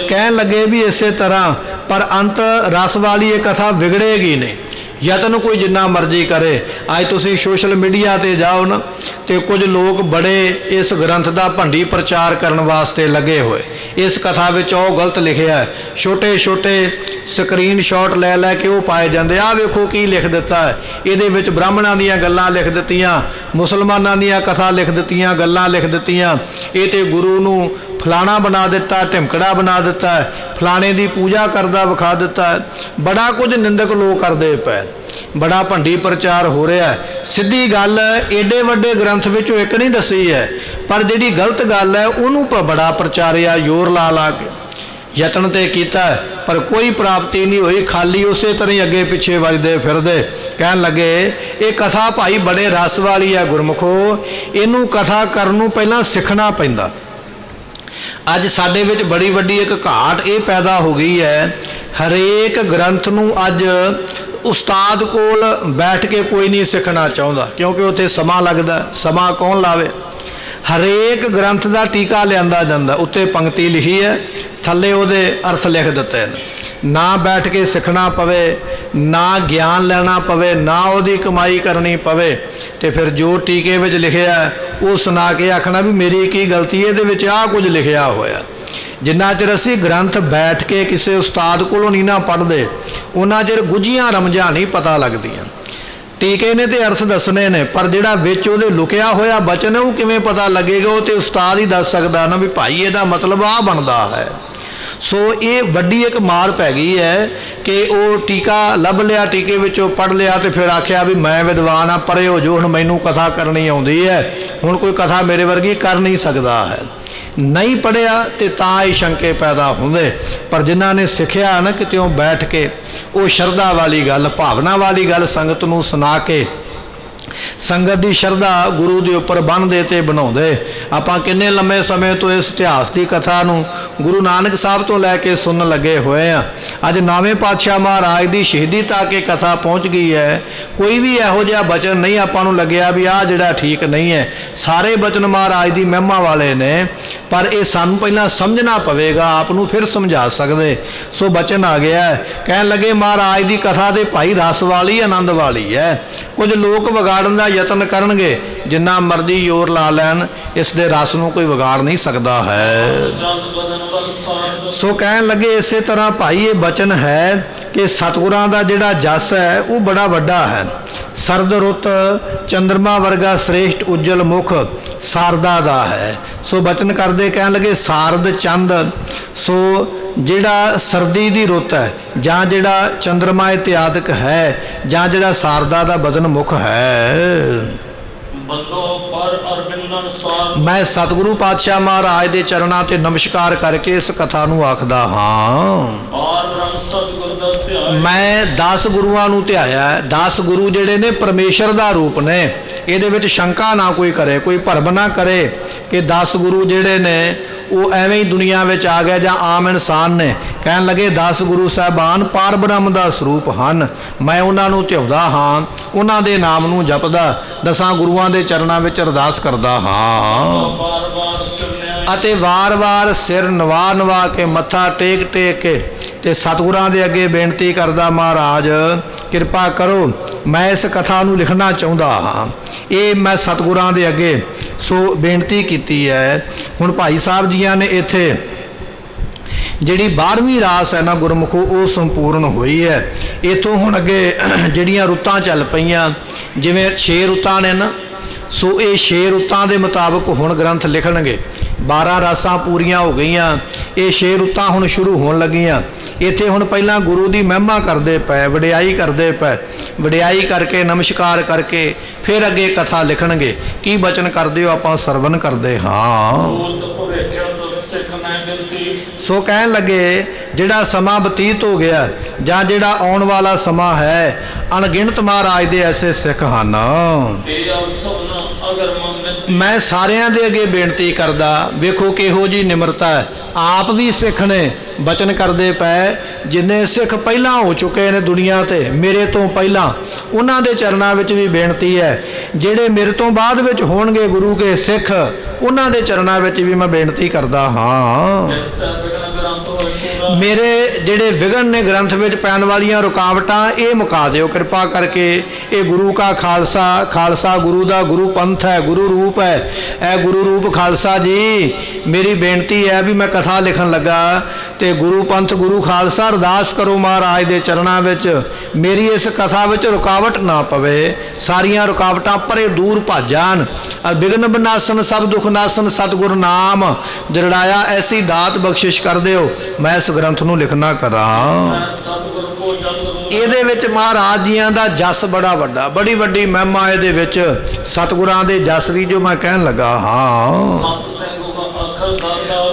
ਕਹਿਣ ਲੱਗੇ ਵੀ ਇਸੇ ਤਰ੍ਹਾਂ ਪਰ ਅੰਤ ਰਸ ਵਾਲੀ ਇਹ ਕਥਾ ਵਿਗੜੇਗੀ ਨਹੀਂ। ਯਤਨ ਕੋਈ ਜਿੰਨਾ ਮਰਜ਼ੀ ਕਰੇ। ਅੱਜ ਤੁਸੀਂ ਸੋਸ਼ਲ ਮੀਡੀਆ 'ਤੇ ਜਾਓ ਨਾ ਤੇ ਕੁਝ ਲੋਕ ਬੜੇ ਇਸ ਗ੍ਰੰਥ ਦਾ ਭੰਡੀ ਪ੍ਰਚਾਰ ਕਰਨ ਵਾਸਤੇ ਲੱਗੇ ਹੋਏ। ਇਸ ਕਥਾ ਵਿੱਚ ਉਹ ਗਲਤ ਲਿਖਿਆ, ਛੋਟੇ ਛੋਟੇ ਸਕਰੀਨ ਸ਼ਾਟ ਲੈ ਲੈ ਕੇ ਉਹ ਪਾਏ ਜਾਂਦੇ। ਆਹ ਵੇਖੋ ਕੀ ਲਿਖ ਦਿੱਤਾ ਹੈ, ਇਹਦੇ ਵਿੱਚ ਬ੍ਰਾਹਮਣਾਂ ਦੀਆਂ ਗੱਲਾਂ ਲਿਖ ਦਿੱਤੀਆਂ, ਮੁਸਲਮਾਨਾਂ ਦੀਆਂ ਕਥਾ ਲਿਖ ਦਿੱਤੀਆਂ, ਗੱਲਾਂ ਲਿਖ ਦਿੱਤੀਆਂ। ਇਹ ਤੇ ਗੁਰੂ ਨੂੰ ਫਲਾਣਾ ਬਣਾ ਦਿੱਤਾ, ਢਿਮਕੜਾ ਬਣਾ ਦਿੱਤਾ, ਫਲਾਣੇ ਦੀ ਪੂਜਾ ਕਰਦਾ ਵਿਖਾ ਦਿੱਤਾ। ਬੜਾ ਕੁਝ ਨਿੰਦਕ ਲੋਕ ਕਰਦੇ ਪਏ, ਬੜਾ ਭੰਡੀ ਪ੍ਰਚਾਰ ਹੋ ਰਿਹਾ। ਸਿੱਧੀ ਗੱਲ ਏਡੇ ਵੱਡੇ ਗ੍ਰੰਥ ਵਿੱਚੋਂ ਇੱਕ ਨਹੀਂ ਦੱਸੀ ਹੈ, ਪਰ ਜਿਹੜੀ ਗਲਤ ਗੱਲ ਹੈ ਉਹਨੂੰ ਬੜਾ ਪ੍ਰਚਾਰਿਆ, ਜ਼ੋਰ ਲਾ ਲਾ ਕੇ ਯਤਨ ਤੇ ਕੀਤਾ, ਪਰ ਕੋਈ ਪ੍ਰਾਪਤੀ ਨਹੀਂ ਹੋਈ। ਖਾਲੀ ਉਸੇ ਤਰ੍ਹਾਂ ਹੀ ਅੱਗੇ ਪਿੱਛੇ ਵੱਜਦੇ ਫਿਰਦੇ। ਕਹਿਣ ਲੱਗੇ ਇਹ ਕਥਾ ਭਾਈ ਬੜੇ ਰਸ ਵਾਲੀ ਹੈ ਗੁਰਮੁਖੋ, ਇਹਨੂੰ ਕਥਾ ਕਰਨ ਨੂੰ ਪਹਿਲਾਂ ਸਿੱਖਣਾ ਪੈਂਦਾ। ਅੱਜ ਸਾਡੇ ਵਿੱਚ ਬੜੀ ਵੱਡੀ ਇੱਕ ਘਾਟ ਇਹ ਪੈਦਾ ਹੋ ਗਈ ਹੈ, ਹਰੇਕ ਗ੍ਰੰਥ ਨੂੰ ਅੱਜ ਉਸਤਾਦ ਕੋਲ ਬੈਠ ਕੇ ਕੋਈ ਨਹੀਂ ਸਿੱਖਣਾ ਚਾਹੁੰਦਾ, ਕਿਉਂਕਿ ਉੱਥੇ ਸਮਾਂ ਲੱਗਦਾ। ਸਮਾਂ ਕੌਣ ਲਾਵੇ? ਹਰੇਕ ਗ੍ਰੰਥ ਦਾ ਟੀਕਾ ਲਿਆਂਦਾ ਜਾਂਦਾ, ਉੱਤੇ ਪੰਕਤੀ ਲਿਖੀ ਹੈ, ਥੱਲੇ ਉਹਦੇ ਅਰਥ ਲਿਖ ਦਿੱਤੇ ਨੇ। ਨਾ ਬੈਠ ਕੇ ਸਿੱਖਣਾ ਪਵੇ, ਨਾ ਗਿਆਨ ਲੈਣਾ ਪਵੇ, ਨਾ ਉਹਦੀ ਕਮਾਈ ਕਰਨੀ ਪਵੇ, ਤੇ ਫਿਰ ਜੋ ਟੀਕੇ ਵਿੱਚ ਲਿਖਿਆ ਉਹ ਸੁਣਾ ਕੇ ਆਖਣਾ ਵੀ ਮੇਰੀ ਕੀ ਗਲਤੀ, ਇਹਦੇ ਵਿੱਚ ਆਹ ਕੁਝ ਲਿਖਿਆ ਹੋਇਆ। ਜਿੰਨਾ ਚਿਰ ਅਸੀਂ ਗ੍ਰੰਥ ਬੈਠ ਕੇ ਕਿਸੇ ਉਸਤਾਦ ਕੋਲੋਂ ਨਹੀਂ ਨਾ ਪੜ੍ਹਦੇ, ਉਹਨਾਂ ਚਿਰ ਗੁੱਝੀਆਂ ਰਮਝਾਂ ਨਹੀਂ ਪਤਾ ਲੱਗਦੀਆਂ। ਟੀਕੇ ਨੇ ਤੇ ਅਰਥ ਦੱਸਣੇ ਨੇ, ਪਰ ਜਿਹੜਾ ਵਿੱਚ ਉਹਦੇ ਲੁਕਿਆ ਹੋਇਆ ਬਚਨ ਹੈ ਉਹ ਕਿਵੇਂ ਪਤਾ ਲੱਗੇਗਾ? ਉਹ ਤੇ ਉਸਤਾਦ ਹੀ ਦੱਸ ਸਕਦਾ ਨਾ ਵੀ ਭਾਈ ਇਹਦਾ ਮਤਲਬ ਆਹ ਬਣਦਾ ਹੈ। ਸੋ ਇਹ ਵੱਡੀ ਇੱਕ ਮਾਰ ਪੈ ਗਈ ਹੈ ਕਿ ਉਹ ਟੀਕਾ ਲੱਭ ਲਿਆ, ਟੀਕੇ ਵਿੱਚੋਂ ਪੜ੍ਹ ਲਿਆ ਤੇ ਫਿਰ ਆਖਿਆ ਵੀ ਮੈਂ ਵਿਦਵਾਨ ਆ, ਪਰੇ ਹੋ ਜੋ, ਹੁਣ ਮੈਨੂੰ ਕਥਾ ਕਰਨੀ ਆਉਂਦੀ ਹੈ, ਹੁਣ ਕੋਈ ਕਥਾ ਮੇਰੇ ਵਰਗੀ ਕਰ ਨਹੀਂ ਸਕਦਾ ਹੈ। ਨਹੀਂ ਪੜ੍ਹਿਆ ਤੇ ਤਾਂ ਹੀ ਸ਼ੰਕੇ ਪੈਦਾ ਹੁੰਦੇ। ਪਰ ਜਿਨ੍ਹਾਂ ਨੇ ਸਿੱਖਿਆ ਨਾ ਕਿਤਿਓਂ ਬੈਠ ਕੇ, ਉਹ ਸ਼ਰਧਾ ਵਾਲੀ ਗੱਲ, ਭਾਵਨਾ ਵਾਲੀ ਗੱਲ ਸੰਗਤ ਨੂੰ ਸੁਣਾ ਕੇ ਸੰਗਤ ਦੀ ਸ਼ਰਧਾ ਗੁਰੂ ਦੇ ਉੱਪਰ ਬੰਨ੍ਹਦੇ ਤੇ ਬਣਾਉਂਦੇ। ਆਪਾਂ ਕਿੰਨੇ ਲੰਮੇ ਸਮੇਂ ਤੋਂ ਇਸ ਇਤਿਹਾਸ ਦੀ ਕਥਾ ਨੂੰ ਗੁਰੂ ਨਾਨਕ ਸਾਹਿਬ ਤੋਂ ਲੈ ਕੇ ਸੁਣਨ ਲੱਗੇ ਹੋਏ ਆ। ਅੱਜ 9ਵੇਂ ਪਾਤਸ਼ਾਹ ਮਹਾਰਾਜ ਦੀ ਸ਼ਹੀਦੀ ਤੱਕ ਇਹ ਕਥਾ ਪਹੁੰਚ ਗਈ ਹੈ। ਕੋਈ ਵੀ ਇਹੋ ਜਿਹਾ ਬਚਨ ਨਹੀਂ ਆਪਾਂ ਨੂੰ ਲੱਗਿਆ ਵੀ ਆਹ ਜਿਹੜਾ ਠੀਕ ਨਹੀਂ ਹੈ। ਸਾਰੇ ਬਚਨ ਮਹਾਰਾਜ ਦੀ ਮਹਿਮਾ ਵਾਲੇ ਨੇ, ਪਰ ਇਹ ਸਾਨੂੰ ਪਹਿਲਾਂ ਸਮਝਣਾ ਪਵੇਗਾ, ਆਪ ਨੂੰ ਫਿਰ ਸਮਝਾ ਸਕਦੇ। ਸੋ ਬਚਨ ਆ ਗਿਆ, ਕਹਿਣ ਲੱਗੇ ਮਹਾਰਾਜ ਦੀ ਕਥਾ ਦੇ ਭਾਈ ਰਸ ਵਾਲੀ, ਆਨੰਦ ਵਾਲੀ ਹੈ। ਕੁਝ ਲੋਕ ਵਿਗਾੜਨ ਦਾ ਯਤਨ ਕਰਨਗੇ, ਜਿੰਨਾ ਮਰਜ਼ੀ ਜ਼ੋਰ ਲਾ ਲੈਣ, ਇਸ ਦੇ ਰਸ ਨੂੰ ਕੋਈ ਵਿਗਾੜ ਨਹੀਂ ਸਕਦਾ ਹੈ। ਸੋ ਕਹਿਣ ਲੱਗੇ ਇਸੇ ਤਰ੍ਹਾਂ ਭਾਈ ਇਹ ਬਚਨ ਹੈ ਕਿ ਸਤਿਗੁਰਾਂ ਦਾ ਜਿਹੜਾ ਜਸ ਹੈ ਉਹ ਬੜਾ ਵੱਡਾ ਹੈ। ਸਰਦ ਰੁੱਤ ਚੰਦਰਮਾ ਵਰਗਾ ਸ੍ਰੇਸ਼ਟ ਉਜਲ ਮੁਖ ਸਾਰਦਾ ਦਾ ਹੈ। ਸੋ ਬਚਨ ਕਰਦੇ ਕਹਿਣ ਲੱਗੇ ਸਾਰਦ ਚੰਦ, ਸੋ ਜਿਹੜਾ ਸਰਦੀ ਦੀ ਰੁੱਤ ਹੈ, ਜਾਂ ਜਿਹੜਾ ਚੰਦਰਮਾ ਇਤਿਆਦਿਕ ਹੈ, ਜਾਂ ਜਿਹੜਾ ਸਾਰਦਾ ਦਾ ਬਦਨ ਮੁਖ ਹੈ। ਮੈਂ ਸਤਿਗੁਰੂ ਪਾਤਸ਼ਾਹ ਮਹਾਰਾਜ ਦੇ ਚਰਨਾਂ ਤੇ ਨਮਸਕਾਰ ਕਰਕੇ ਇਸ ਕਥਾ ਨੂੰ ਆਖਦਾ ਹਾਂ। ਮੈਂ 10 ਗੁਰੂਆਂ ਨੂੰ ਧਿਆਇਆ। 10 ਗੁਰੂ ਜਿਹੜੇ ਨੇ ਪਰਮੇਸ਼ਰ ਦਾ ਰੂਪ ਨੇ, ਇਹਦੇ ਵਿੱਚ ਸ਼ੰਕਾ ਨਾ ਕੋਈ ਕਰੇ, ਕੋਈ ਭਰਮ ਨਾ ਕਰੇ ਕਿ 10 ਗੁਰੂ ਜਿਹੜੇ ਨੇ ਉਹ ਐਵੇਂ ਹੀ ਦੁਨੀਆ ਵਿੱਚ ਆ ਗਏ ਜਾਂ ਆਮ ਇਨਸਾਨ ਨੇ। ਕਹਿਣ ਲੱਗੇ 10 ਗੁਰੂ ਸਾਹਿਬਾਨ ਪਾਰ ਬ੍ਰਹਮ ਦਾ ਸਰੂਪ ਹਨ। ਮੈਂ ਉਹਨਾਂ ਨੂੰ ਧਿਆਉਂਦਾ ਹਾਂ, ਉਹਨਾਂ ਦੇ ਨਾਮ ਨੂੰ ਜਪਦਾ, 10 ਗੁਰੂਆਂ ਦੇ ਚਰਨਾਂ ਵਿੱਚ ਅਰਦਾਸ ਕਰਦਾ ਹਾਂ, ਅਤੇ ਵਾਰ-ਵਾਰ ਸਿਰ ਨਵਾ ਨਵਾ ਕੇ, ਮੱਥਾ ਟੇਕ ਟੇਕ ਕੇ ਤੇ ਸਤਿਗੁਰਾਂ ਦੇ ਅੱਗੇ ਬੇਨਤੀ ਕਰਦਾ, ਮਹਾਰਾਜ ਕਿਰਪਾ ਕਰੋ, ਮੈਂ ਇਸ ਕਥਾ ਨੂੰ ਲਿਖਣਾ ਚਾਹੁੰਦਾ ਹਾਂ। ਇਹ ਮੈਂ ਸਤਿਗੁਰਾਂ ਦੇ ਅੱਗੇ ਸੋ ਬੇਨਤੀ ਕੀਤੀ ਹੈ। ਹੁਣ ਭਾਈ ਸਾਹਿਬ ਜੀਆਂ ਨੇ ਇੱਥੇ ਜਿਹੜੀ 12ਵੀਂ ਰਾਸ ਹੈ ਨਾ ਗੁਰਮੁਖੋ, ਉਹ ਸੰਪੂਰਨ ਹੋਈ ਹੈ। ਇੱਥੋਂ ਹੁਣ ਅੱਗੇ ਜਿਹੜੀਆਂ ਰੁੱਤਾਂ ਚੱਲ ਪਈਆਂ, ਜਿਵੇਂ 6 ਰੁੱਤਾਂ ਨੇ ਨਾ, ਸੋ ਇਹ 6 ਰੁੱਤਾਂ ਦੇ ਮੁਤਾਬਕ ਹੁਣ ਗ੍ਰੰਥ ਲਿਖਣਗੇ। 12 ਰਾਸਾਂ ਪੂਰੀਆਂ ਹੋ ਗਈਆਂ, ਇਹ 6 ਰੁੱਤਾਂ ਹੁਣ ਸ਼ੁਰੂ ਹੋਣ ਲੱਗੀਆਂ। ਇੱਥੇ ਹੁਣ ਪਹਿਲਾਂ ਗੁਰੂ ਦੀ ਮਹਿਮਾ ਕਰਦੇ ਪਏ, ਵਡਿਆਈ ਕਰਦੇ ਪਏ, ਵਡਿਆਈ ਕਰਕੇ ਨਮਸਕਾਰ ਕਰਕੇ ਫਿਰ ਅੱਗੇ ਕਥਾ ਲਿਖਣਗੇ। ਕੀ ਬਚਨ ਕਰਦੇ ਹੋ? ਆਪਾਂ ਸਰਵਨ ਕਰਦੇ ਹਾਂ। ਸੋ ਕਹਿਣ ਲੱਗੇ ਜਿਹੜਾ ਸਮਾਂ ਬਤੀਤ ਹੋ ਗਿਆ ਜਾਂ ਜਿਹੜਾ ਆਉਣ ਵਾਲਾ ਸਮਾਂ ਹੈ, ਅਣਗਿਣਤ ਮਹਾਰਾਜ ਦੇ ਐਸੇ ਸਿੱਖ ਹਨ। ਮੈਂ ਸਾਰਿਆਂ ਦੇ ਅੱਗੇ ਬੇਨਤੀ ਕਰਦਾ, ਵੇਖੋ ਕਿਹੋ ਜੀ ਨਿਮਰਤਾ ਹੈ। ਆਪ ਵੀ ਸਿੱਖ ਨੇ, ਬਚਨ ਕਰਦੇ ਪਏ, ਜਿੰਨੇ ਸਿੱਖ ਪਹਿਲਾਂ ਹੋ ਚੁੱਕੇ ਨੇ ਦੁਨੀਆ ਤੇ ਮੇਰੇ ਤੋਂ ਪਹਿਲਾਂ, ਉਹਨਾਂ ਦੇ ਚਰਨਾਂ ਵਿੱਚ ਵੀ ਬੇਨਤੀ ਹੈ। ਜਿਹੜੇ ਮੇਰੇ ਤੋਂ ਬਾਅਦ ਵਿੱਚ ਹੋਣਗੇ ਗੁਰੂ ਕੇ ਸਿੱਖ, ਉਹਨਾਂ ਦੇ ਚਰਨਾਂ ਵਿੱਚ ਵੀ ਮੈਂ ਬੇਨਤੀ ਕਰਦਾ ਹਾਂ। ਮੇਰੇ ਜਿਹੜੇ ਵਿਘਨ ਨੇ ਗ੍ਰੰਥ ਵਿੱਚ ਪੈਣ ਵਾਲੀਆਂ ਰੁਕਾਵਟਾਂ, ਇਹ ਮੁਕਾ ਦਿਓ ਕਿਰਪਾ ਕਰਕੇ। ਇਹ ਗੁਰੂ ਕਾ ਖਾਲਸਾ, ਖਾਲਸਾ ਗੁਰੂ ਦਾ, ਗੁਰੂ ਪੰਥ ਹੈ, ਗੁਰੂ ਰੂਪ ਹੈ। ਇਹ ਗੁਰੂ ਰੂਪ ਖਾਲਸਾ ਜੀ, ਮੇਰੀ ਬੇਨਤੀ ਹੈ ਵੀ ਮੈਂ ਕਥਾ ਲਿਖਣ ਲੱਗਾ ਤੇ ਗੁਰੂ ਪੰਥ ਗੁਰੂ ਖਾਲਸਾ ਅਰਦਾਸ ਕਰੋ ਮਹਾਰਾਜ ਦੇ ਚਰਨਾਂ ਵਿੱਚ, ਮੇਰੀ ਇਸ ਕਥਾ ਵਿੱਚ ਰੁਕਾਵਟ ਨਾ ਪਵੇ, ਸਾਰੀਆਂ ਰੁਕਾਵਟਾਂ ਪਰੇ ਦੂਰ ਭੱਜ ਜਾਣ। ਬਿਘਨ ਬਨਾਸਨ ਸਭ ਦੁਖ ਨਾਸਨ ਸਤਿਗੁਰ ਨਾਮ ਦ੍ਰਿੜਾਇਆ, ਐਸੀ ਦਾਤ ਬਖਸ਼ਿਸ਼ ਕਰ ਦਿਓ ਮੈਂ ਇਸ ਗ੍ਰੰਥ ਨੂੰ ਲਿਖਣਾ ਕਰਾਂ। ਇਹਦੇ ਵਿੱਚ ਮਹਾਰਾਜ ਜੀਆਂ ਦਾ ਜਸ ਬੜਾ ਵੱਡਾ, ਬੜੀ ਵੱਡੀ ਮਹਿਮਾ ਇਹਦੇ ਵਿੱਚ, ਸਤਿਗੁਰਾਂ ਦੇ ਜਸ ਦੀ ਜੋ ਮੈਂ ਕਹਿਣ ਲੱਗਾ ਹਾਂ।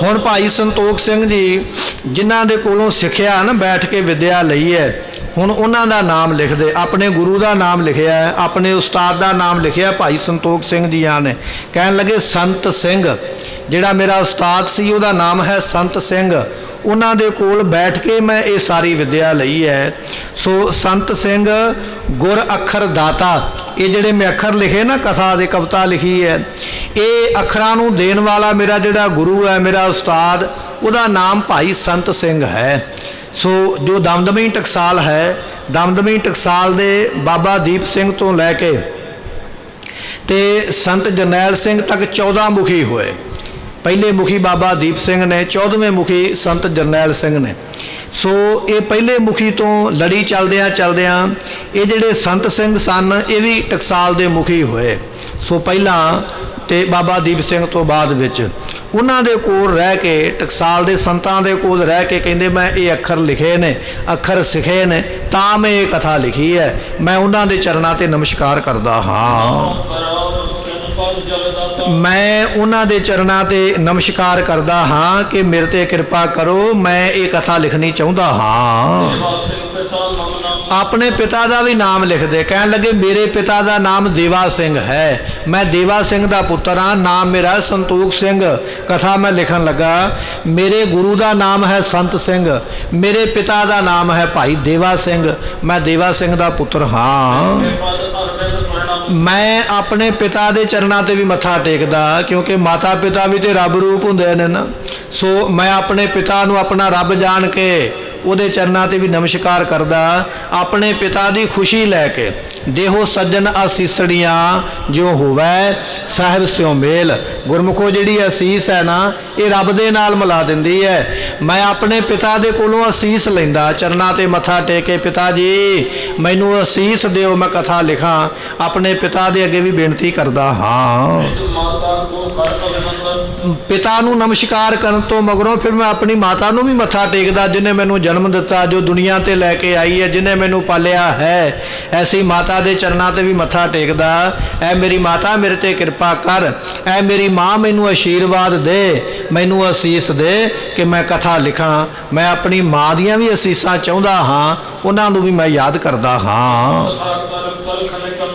ਹੁਣ ਭਾਈ ਸੰਤੋਖ ਸਿੰਘ ਜੀ ਜਿਨ੍ਹਾਂ ਦੇ ਕੋਲੋਂ ਸਿੱਖਿਆ ਨਾ, ਬੈਠ ਕੇ ਵਿਦਿਆ ਲਈ ਹੈ, ਹੁਣ ਉਹਨਾਂ ਦਾ ਨਾਮ ਲਿਖਦੇ। ਆਪਣੇ ਗੁਰੂ ਦਾ ਨਾਮ ਲਿਖਿਆ ਹੈ, ਆਪਣੇ ਉਸਤਾਦ ਦਾ ਨਾਮ ਲਿਖਿਆ ਭਾਈ ਸੰਤੋਖ ਸਿੰਘ ਜੀਆਂ ਨੇ। ਕਹਿਣ ਲੱਗੇ ਸੰਤ ਸਿੰਘ, ਜਿਹੜਾ ਮੇਰਾ ਉਸਤਾਦ ਸੀ ਉਹਦਾ ਨਾਮ ਹੈ ਸੰਤ ਸਿੰਘ। ਉਹਨਾਂ ਦੇ ਕੋਲ ਬੈਠ ਕੇ ਮੈਂ ਇਹ ਸਾਰੀ ਵਿਦਿਆ ਲਈ ਹੈ। ਸੋ ਸੰਤ ਸਿੰਘ ਗੁਰ ਅੱਖਰ ਦਾਤਾ, ਇਹ ਜਿਹੜੇ ਮੈਂ ਅੱਖਰ ਲਿਖੇ ਨਾ, ਕਥਾ ਦੇ ਕਵਿਤਾ ਲਿਖੀ ਹੈ, ਇਹ ਅੱਖਰਾਂ ਨੂੰ ਦੇਣ ਵਾਲਾ ਮੇਰਾ ਜਿਹੜਾ ਗੁਰੂ ਹੈ, ਮੇਰਾ ਉਸਤਾਦ, ਉਹਦਾ ਨਾਮ ਭਾਈ ਸੰਤ ਸਿੰਘ ਹੈ। ਸੋ ਜੋ ਦਮਦਮੀ ਟਕਸਾਲ ਹੈ, ਦਮਦਮੀ ਟਕਸਾਲ ਦੇ ਬਾਬਾ ਦੀਪ ਸਿੰਘ ਤੋਂ ਲੈ ਕੇ ਤੇ ਸੰਤ ਜਰਨੈਲ ਸਿੰਘ ਤੱਕ 14 ਮੁਖੀ ਹੋਏ। ਪਹਿਲੇ ਮੁਖੀ ਬਾਬਾ ਦੀਪ ਸਿੰਘ ਨੇ, 14ਵੇਂ ਮੁਖੀ ਸੰਤ ਜਰਨੈਲ ਸਿੰਘ ਨੇ। ਸੋ ਇਹ ਪਹਿਲੇ ਮੁਖੀ ਤੋਂ ਲੜੀ ਚਲਦਿਆਂ ਚਲਦਿਆਂ ਇਹ ਜਿਹੜੇ ਸੰਤ ਸਿੰਘ ਸਨ, ਇਹ ਵੀ ਟਕਸਾਲ ਦੇ ਮੁਖੀ ਹੋਏ। ਸੋ ਪਹਿਲਾਂ ਤੇ ਬਾਬਾ ਦੀਪ ਸਿੰਘ ਤੋਂ ਬਾਅਦ ਵਿੱਚ ਉਹਨਾਂ ਦੇ ਕੋਲ ਰਹਿ ਕੇ, ਟਕਸਾਲ ਦੇ ਸੰਤਾਂ ਦੇ ਕੋਲ ਰਹਿ ਕੇ ਕਹਿੰਦੇ ਮੈਂ ਇਹ ਅੱਖਰ ਲਿਖੇ ਨੇ, ਅੱਖਰ ਸਿੱਖੇ ਨੇ, ਤਾਂ ਮੈਂ ਇਹ ਕਥਾ ਲਿਖੀ ਹੈ। ਮੈਂ ਉਹਨਾਂ ਦੇ ਚਰਨਾਂ ਤੇ ਨਮਸਕਾਰ ਕਰਦਾ ਹਾਂ। ਮੈਂ ਉਹਨਾਂ ਦੇ ਚਰਨਾਂ ਤੇ ਨਮਸਕਾਰ ਕਰਦਾ ਹਾਂ ਕਿ ਮੇਰੇ ਤੇ ਕਿਰਪਾ ਕਰੋ, ਮੈਂ ਇਹ ਕਥਾ ਲਿਖਣੀ ਚਾਹੁੰਦਾ ਹਾਂ। ਆਪਣੇ ਪਿਤਾ ਦਾ ਵੀ ਨਾਮ ਲਿਖਦੇ। ਕਹਿਣ ਲੱਗੇ ਮੇਰੇ ਪਿਤਾ ਦਾ ਨਾਮ ਦੇਵਾ ਸਿੰਘ ਹੈ, ਮੈਂ ਦੇਵਾ ਸਿੰਘ ਦਾ ਪੁੱਤਰ ਹਾਂ, ਨਾਮ ਮੇਰਾ ਸੰਤੋਖ ਸਿੰਘ। ਕਥਾ ਮੈਂ ਲਿਖਣ ਲੱਗਾ, ਮੇਰੇ ਗੁਰੂ ਦਾ ਨਾਮ ਹੈ ਸੰਤ ਸਿੰਘ, ਮੇਰੇ ਪਿਤਾ ਦਾ ਨਾਮ ਹੈ ਭਾਈ ਦੇਵਾ ਸਿੰਘ, ਮੈਂ ਦੇਵਾ ਸਿੰਘ ਦਾ ਪੁੱਤਰ ਹਾਂ। ਮੈਂ ਆਪਣੇ ਪਿਤਾ ਦੇ ਚਰਨਾਂ ਤੇ ਵੀ ਮੱਥਾ ਟੇਕਦਾ, ਕਿਉਂਕਿ ਮਾਤਾ ਪਿਤਾ ਵੀ ਤੇ ਰੱਬ ਰੂਪ ਹੁੰਦੇ ਨੇ ਨਾ। ਸੋ ਮੈਂ ਆਪਣੇ ਪਿਤਾ ਨੂੰ ਆਪਣਾ ਰੱਬ ਜਾਣ ਕੇ ਉਹਦੇ ਚਰਨਾਂ ਤੇ ਵੀ ਨਮਸਕਾਰ ਕਰਦਾ। ਆਪਣੇ ਪਿਤਾ ਦੀ ਖੁਸ਼ੀ ਲੈ ਕੇ, ਦੇਹੋ ਸੱਜਣ ਅਸੀਸੜੀਆਂ ਜੋ ਹੋਵੇ ਸਾਹਿਬ ਸਿਓ ਮੇਲ। ਗੁਰਮੁਖੋ ਜਿਹੜੀ ਅਸੀਸ ਹੈ ਨਾ, ਇਹ ਰੱਬ ਦੇ ਨਾਲ ਮਿਲਾ ਦਿੰਦੀ ਹੈ। ਮੈਂ ਆਪਣੇ ਪਿਤਾ ਦੇ ਕੋਲੋਂ ਅਸੀਸ ਲੈਂਦਾ, ਚਰਨਾਂ ਤੇ ਮੱਥਾ ਟੇਕ ਕੇ, ਪਿਤਾ ਜੀ ਮੈਨੂੰ ਅਸੀਸ ਦਿਓ, ਮੈਂ ਕਥਾ ਲਿਖਾਂ। ਆਪਣੇ ਪਿਤਾ ਦੇ ਅੱਗੇ ਵੀ ਬੇਨਤੀ ਕਰਦਾ ਹਾਂ। ਪਿਤਾ ਨੂੰ ਨਮਸਕਾਰ ਕਰਨ ਤੋਂ ਮਗਰੋਂ ਫਿਰ ਮੈਂ ਆਪਣੀ ਮਾਤਾ ਨੂੰ ਵੀ ਮੱਥਾ ਟੇਕਦਾ, ਜਿਹਨੇ ਮੈਨੂੰ ਜਨਮ ਦਿੱਤਾ, ਜੋ ਦੁਨੀਆ ਤੇ ਲੈ ਕੇ ਆਈ ਹੈ, ਜਿਹਨੇ ਮੈਨੂੰ ਪਾਲਿਆ ਹੈ। ਐਸੀ ਮਾਤਾ ਦੇ ਚਰਨਾਂ ਤੇ ਵੀ ਮੱਥਾ ਟੇਕਦਾ। ਐ ਮੇਰੀ ਮਾਤਾ ਮੇਰੇ ਤੇ ਕਿਰਪਾ ਕਰ, ਐ ਮੇਰੀ ਮਾਂ ਮੈਨੂੰ ਆਸ਼ੀਰਵਾਦ ਦੇ, ਮੈਨੂੰ ਅਸੀਸ ਦੇ ਕਿ ਮੈਂ ਕਥਾ ਲਿਖਾਂ। ਮੈਂ ਆਪਣੀ ਮਾਂ ਦੀਆਂ ਵੀ ਅਸੀਸਾਂ ਚਾਹੁੰਦਾ ਹਾਂ, ਉਹਨਾਂ ਨੂੰ ਵੀ ਮੈਂ ਯਾਦ ਕਰਦਾ ਹਾਂ।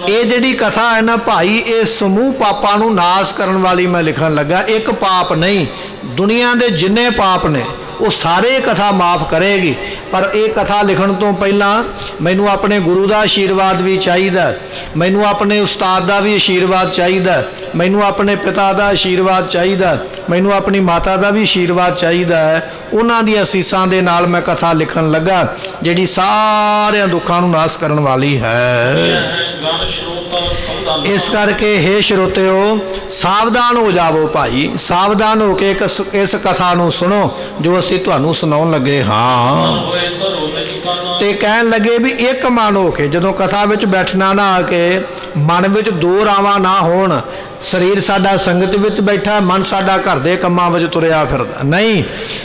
ਇਹ ਜਿਹੜੀ ਕਥਾ ਹੈ ਨਾ ਭਾਈ, ਇਹ ਸਮੂਹ ਪਾਪਾਂ ਨੂੰ ਨਾਸ ਕਰਨ ਵਾਲੀ ਮੈਂ ਲਿਖਣ ਲੱਗਾ। ਇੱਕ ਪਾਪ ਨਹੀਂ, ਦੁਨੀਆ ਦੇ ਜਿੰਨੇ ਪਾਪ ਨੇ ਉਹ ਸਾਰੇ ਕਥਾ ਮਾਫ ਕਰੇਗੀ। ਪਰ ਇਹ ਕਥਾ ਲਿਖਣ ਤੋਂ ਪਹਿਲਾਂ ਮੈਨੂੰ ਆਪਣੇ ਗੁਰੂ ਦਾ ਆਸ਼ੀਰਵਾਦ ਵੀ ਚਾਹੀਦਾ, ਮੈਨੂੰ ਆਪਣੇ ਉਸਤਾਦ ਦਾ ਵੀ ਆਸ਼ੀਰਵਾਦ ਚਾਹੀਦਾ, ਮੈਨੂੰ ਆਪਣੇ ਪਿਤਾ ਦਾ ਆਸ਼ੀਰਵਾਦ ਚਾਹੀਦਾ, ਮੈਨੂੰ ਆਪਣੀ ਮਾਤਾ ਦਾ ਵੀ ਆਸ਼ੀਰਵਾਦ ਚਾਹੀਦਾ ਹੈ। ਉਹਨਾਂ ਦੀ ਅਸੀਸਾਂ ਦੇ ਨਾਲ ਮੈਂ ਕਥਾ ਲਿਖਣ ਲੱਗਾ, ਜਿਹੜੀ ਸਾਰਿਆਂ ਦੁੱਖਾਂ ਨੂੰ ਨਾਸ ਕਰਨ ਵਾਲੀ ਹੈ। ਇਸ ਕਰਕੇ ਹੇ ਸਰੋਤਿਓ, ਸਾਵਧਾਨ ਹੋ ਜਾਵੋ ਭਾਈ, ਸਾਵਧਾਨ ਹੋ ਕੇ ਇਸ ਕਥਾ ਨੂੰ ਸੁਣੋ ਜੋ ਅਸੀਂ ਤੁਹਾਨੂੰ ਸੁਣਾਉਣ ਲੱਗੇ ਹਾਂ। ਤੇ ਕਹਿਣ ਲੱਗੇ ਵੀ ਇੱਕ ਮਨ ਹੋ ਕੇ, ਜਦੋਂ ਕਥਾ ਵਿੱਚ ਬੈਠਣਾ ਨਾ ਆ ਕੇ ਮਨ ਵਿੱਚ ਦੋ ਰਾਵਾਂ ਨਾ ਹੋਣ। ਸਰੀਰ ਸਾਡਾ ਸੰਗਤ ਵਿੱਚ ਬੈਠਾ, ਮਨ ਸਾਡਾ ਘਰ ਦੇ ਕੰਮਾਂ ਵਿੱਚ ਤੁਰਿਆ ਫਿਰਦਾ। ਨਹੀਂ,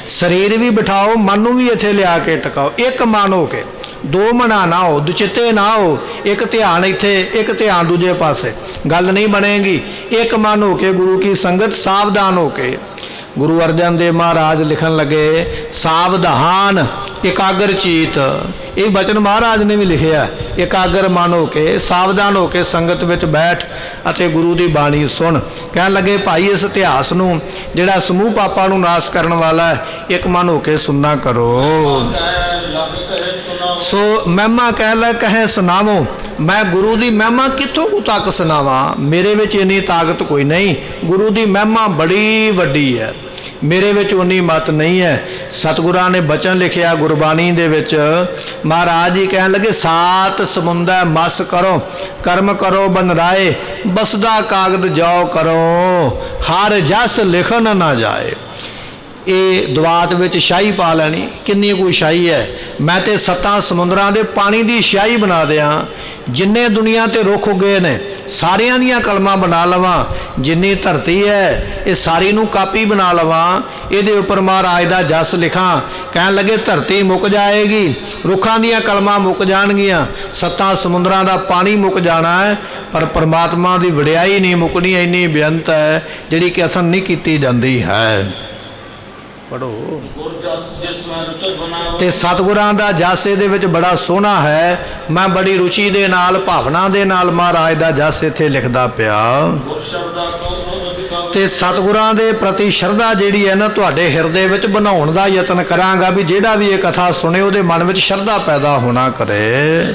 ਸਰੀਰ ਵੀ ਬਿਠਾਓ, ਮਨ ਨੂੰ ਵੀ ਇੱਥੇ ਲਿਆ ਕੇ ਟਿਕਾਓ। ਇੱਕ ਮਨ ਹੋ ਕੇ, ਦੋ ਮਨਾਂ ਨਾ ਹੋ, ਦੁਚਿੱਤੇ ਨਾ ਹੋ। ਇੱਕ ਧਿਆਨ ਇੱਥੇ, ਇੱਕ ਧਿਆਨ ਦੂਜੇ ਪਾਸੇ, ਗੱਲ ਨਹੀਂ ਬਣੇਗੀ। ਇੱਕ ਮਨ ਹੋ ਕੇ ਗੁਰੂ ਕੀ ਸੰਗਤ, ਸਾਵਧਾਨ ਹੋ ਕੇ। ਗੁਰੂ ਅਰਜਨ ਦੇਵ ਮਹਾਰਾਜ ਲਿਖਣ ਲੱਗੇ, ਸਾਵਧਾਨ ਇਕਾਗਰ ਚੀਤ। ਇਹ ਬਚਨ ਮਹਾਰਾਜ ਨੇ ਵੀ ਲਿਖਿਆ। ਇਕਾਗਰ ਮਨ ਹੋ ਕੇ, ਸਾਵਧਾਨ ਹੋ ਕੇ ਸੰਗਤ ਵਿੱਚ ਬੈਠ ਅਤੇ ਗੁਰੂ ਦੀ ਬਾਣੀ ਸੁਣ। ਕਹਿਣ ਲੱਗੇ, ਭਾਈ ਇਸ ਇਤਿਹਾਸ ਨੂੰ ਜਿਹੜਾ ਸਮੂਹ ਪਾਪਾਂ ਨੂੰ ਨਾਸ਼ ਕਰਨ ਵਾਲਾ ਹੈ, ਇੱਕ ਮਨ ਹੋ ਕੇ ਸੁਣਨਾ ਕਰੋ। ਸੋ ਮਹਿਮਾ ਕਹਿ ਲੈ ਕਹੇ ਸੁਣਾਵੋ। ਮੈਂ ਗੁਰੂ ਦੀ ਮਹਿਮਾ ਕਿੱਥੋਂ ਕੁ ਤੱਕ ਸੁਣਾਵਾਂ? ਮੇਰੇ ਵਿੱਚ ਇੰਨੀ ਤਾਕਤ ਕੋਈ ਨਹੀਂ। ਗੁਰੂ ਦੀ ਮਹਿਮਾ ਬੜੀ ਵੱਡੀ ਹੈ, ਮੇਰੇ ਵਿੱਚ ਉਨੀ ਮਤ ਨਹੀਂ ਹੈ। ਸਤਿਗੁਰਾਂ ਨੇ ਬਚਨ ਲਿਖਿਆ ਗੁਰਬਾਣੀ ਦੇ ਵਿੱਚ। ਮਹਾਰਾਜ ਜੀ ਕਹਿਣ ਲੱਗੇ, ਸਾਤ ਸਮੁੰਦਾ ਮਸ ਕਰੋ, ਕਰਮ ਕਰੋ ਬਨ ਰਾਏ, ਬਸਦਾ ਕਾਗਦ ਜਾਓ ਕਰੋ, ਹਰ ਜਸ ਲਿਖਣ ਨਾ ਜਾਏ। ਇਹ ਦਵਾਤ ਵਿੱਚ ਸ਼ਾਹੀ ਪਾ ਲੈਣੀ, ਕਿੰਨੀ ਕੋਈ ਸ਼ਾਹੀ ਹੈ। ਮੈਂ ਤੇ ਸੱਤਾਂ ਸਮੁੰਦਰਾਂ ਦੇ ਪਾਣੀ ਦੀ ਸ਼ਾਹੀ ਬਣਾ ਦਿਆਂ। ਜਿੰਨੇ ਦੁਨੀਆ ਤੇ ਰੁੱਖ ਉੱਗੇ ਨੇ ਸਾਰਿਆਂ ਦੀਆਂ ਕਲਮਾਂ ਬਣਾ ਲਵਾਂ। ਜਿੰਨੀ ਧਰਤੀ ਹੈ ਇਹ ਸਾਰੀ ਨੂੰ ਕਾਪੀ ਬਣਾ ਲਵਾਂ, ਇਹਦੇ ਉੱਪਰ ਮਹਾਰਾਜ ਦਾ ਜਸ ਲਿਖਾਂ। ਕਹਿਣ ਲੱਗੇ, ਧਰਤੀ ਮੁੱਕ ਜਾਏਗੀ, ਰੁੱਖਾਂ ਦੀਆਂ ਕਲਮਾਂ ਮੁੱਕ ਜਾਣਗੀਆਂ, ਸੱਤਾਂ ਸਮੁੰਦਰਾਂ ਦਾ ਪਾਣੀ ਮੁੱਕ ਜਾਣਾ ਹੈ, ਪਰ ਪਰਮਾਤਮਾ ਦੀ ਵਡਿਆਈ ਨਹੀਂ ਮੁੱਕਣੀ। ਇੰਨੀ ਬੇਅੰਤ ਹੈ ਜਿਹੜੀ ਕਿ ਅਸਲ ਨਹੀਂ ਕੀਤੀ ਜਾਂਦੀ ਹੈ। ਪੜੋ। ਤੇ ਸਤਿਗੁਰਾਂ ਦਾ ਜਸ ਇਹਦੇ ਵਿੱਚ ਬੜਾ ਸੋਹਣਾ ਹੈ। ਮੈਂ ਬੜੀ ਰੁਚੀ ਦੇ ਨਾਲ, ਭਾਵਨਾ ਦੇ ਨਾਲ ਮਹਾਰਾਜ ਦਾ ਜਸ ਇੱਥੇ ਲਿਖਦਾ ਪਿਆ। ਤੇ ਸਤਿਗੁਰਾਂ ਦੇ ਪ੍ਰਤੀ ਸ਼ਰਧਾ ਜਿਹੜੀ ਹੈ ਨਾ, ਤੁਹਾਡੇ ਹਿਰਦੇ ਵਿੱਚ ਬਣਾਉਣ ਦਾ ਯਤਨ ਕਰਾਂਗਾ ਵੀ ਜਿਹੜਾ ਵੀ ਇਹ ਕਥਾ ਸੁਣੇ ਉਹਦੇ ਮਨ ਵਿੱਚ ਸ਼ਰਧਾ ਪੈਦਾ ਹੋਣਾ ਕਰੇ।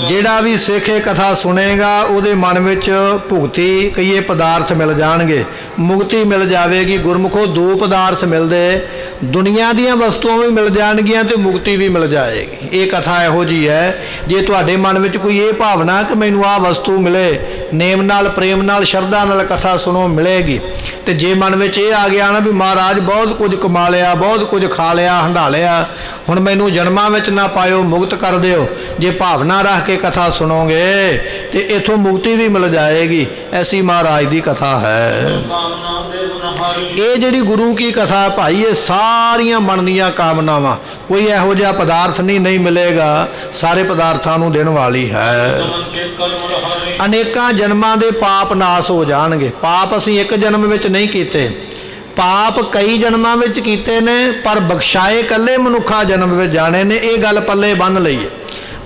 ਜਿਹੜਾ ਵੀ ਸਿੱਖ ਇਹ ਕਥਾ ਸੁਣੇਗਾ ਉਹਦੇ ਮਨ ਵਿੱਚ ਭੁਗਤੀ ਕਈਏ ਪਦਾਰਥ ਮਿਲ ਜਾਣਗੇ, ਮੁਕਤੀ ਮਿਲ ਜਾਵੇਗੀ। ਗੁਰਮੁਖੋ ਦੋ ਪਦਾਰਥ ਮਿਲਦੇ, ਦੁਨੀਆ ਦੀਆਂ ਵਸਤੂਆਂ ਵੀ ਮਿਲ ਜਾਣਗੀਆਂ ਤੇ ਮੁਕਤੀ ਵੀ ਮਿਲ ਜਾਏਗੀ। ਇਹ ਕਥਾ ਇਹੋ ਜਿਹੀ ਹੈ, ਜੇ ਤੁਹਾਡੇ ਮਨ ਵਿੱਚ ਕੋਈ ਇਹ ਭਾਵਨਾ ਕਿ ਮੈਨੂੰ ਆਹ ਵਸਤੂ ਮਿਲੇ, ਨੇਮ ਨਾਲ, ਪ੍ਰੇਮ ਨਾਲ, ਸ਼ਰਧਾ ਨਾਲ ਕਥਾ ਸੁਣੋ, ਮਿਲੇਗੀ। ਤੇ ਜੇ ਮਨ ਵਿੱਚ ਇਹ ਆ ਗਿਆ ਨਾ ਵੀ ਮਹਾਰਾਜ ਬਹੁਤ ਕੁਝ ਕਮਾ ਲਿਆ, ਬਹੁਤ ਕੁਝ ਖਾ ਲਿਆ, ਹੰਢਾ ਲਿਆ, ਹੁਣ ਮੈਨੂੰ ਜਨਮਾਂ ਵਿੱਚ ਨਾ ਪਾਇਓ, ਮੁਕਤ ਕਰ ਦਿਓ, ਜੇ ਭਾਵਨਾ ਰੱਖ ਕੇ ਕਥਾ ਸੁਣੋਗੇ ਤੇ ਇਥੋਂ ਮੁਕਤੀ ਵੀ ਮਿਲ ਜਾਏਗੀ। ਐਸੀ ਮਹਾਰਾਜ ਦੀ ਕਥਾ ਹੈ। ਇਹ ਜਿਹੜੀ ਗੁਰੂ ਕੀ ਕਥਾ ਭਾਈ, ਇਹ ਸਾਰੀਆਂ ਮਨ ਦੀਆਂ ਕਾਮਨਾਵਾਂ, ਕੋਈ ਇਹੋ ਜਿਹਾ ਪਦਾਰਥ ਨਹੀਂ ਮਿਲੇਗਾ, ਸਾਰੇ ਪਦਾਰਥਾਂ ਨੂੰ ਦੇਣ ਵਾਲੀ ਹੈ। ਅਨੇਕਾਂ ਜਨਮਾਂ ਦੇ ਪਾਪ ਨਾਸ ਹੋ ਜਾਣਗੇ। ਪਾਪ ਅਸੀਂ ਇੱਕ ਜਨਮ ਵਿੱਚ ਨਹੀਂ ਕੀਤੇ, ਪਾਪ ਕਈ ਜਨਮਾਂ ਵਿੱਚ ਕੀਤੇ ਨੇ, ਪਰ ਬਖਸ਼ਾਏ ਕੱਲੇ ਮਨੁੱਖਾ ਜਨਮ ਵਿੱਚ ਜਾਣੇ ਨੇ। ਇਹ ਗੱਲ ਪੱਲੇ ਬੰਨ੍ਹ ਲਈ ਹੈ।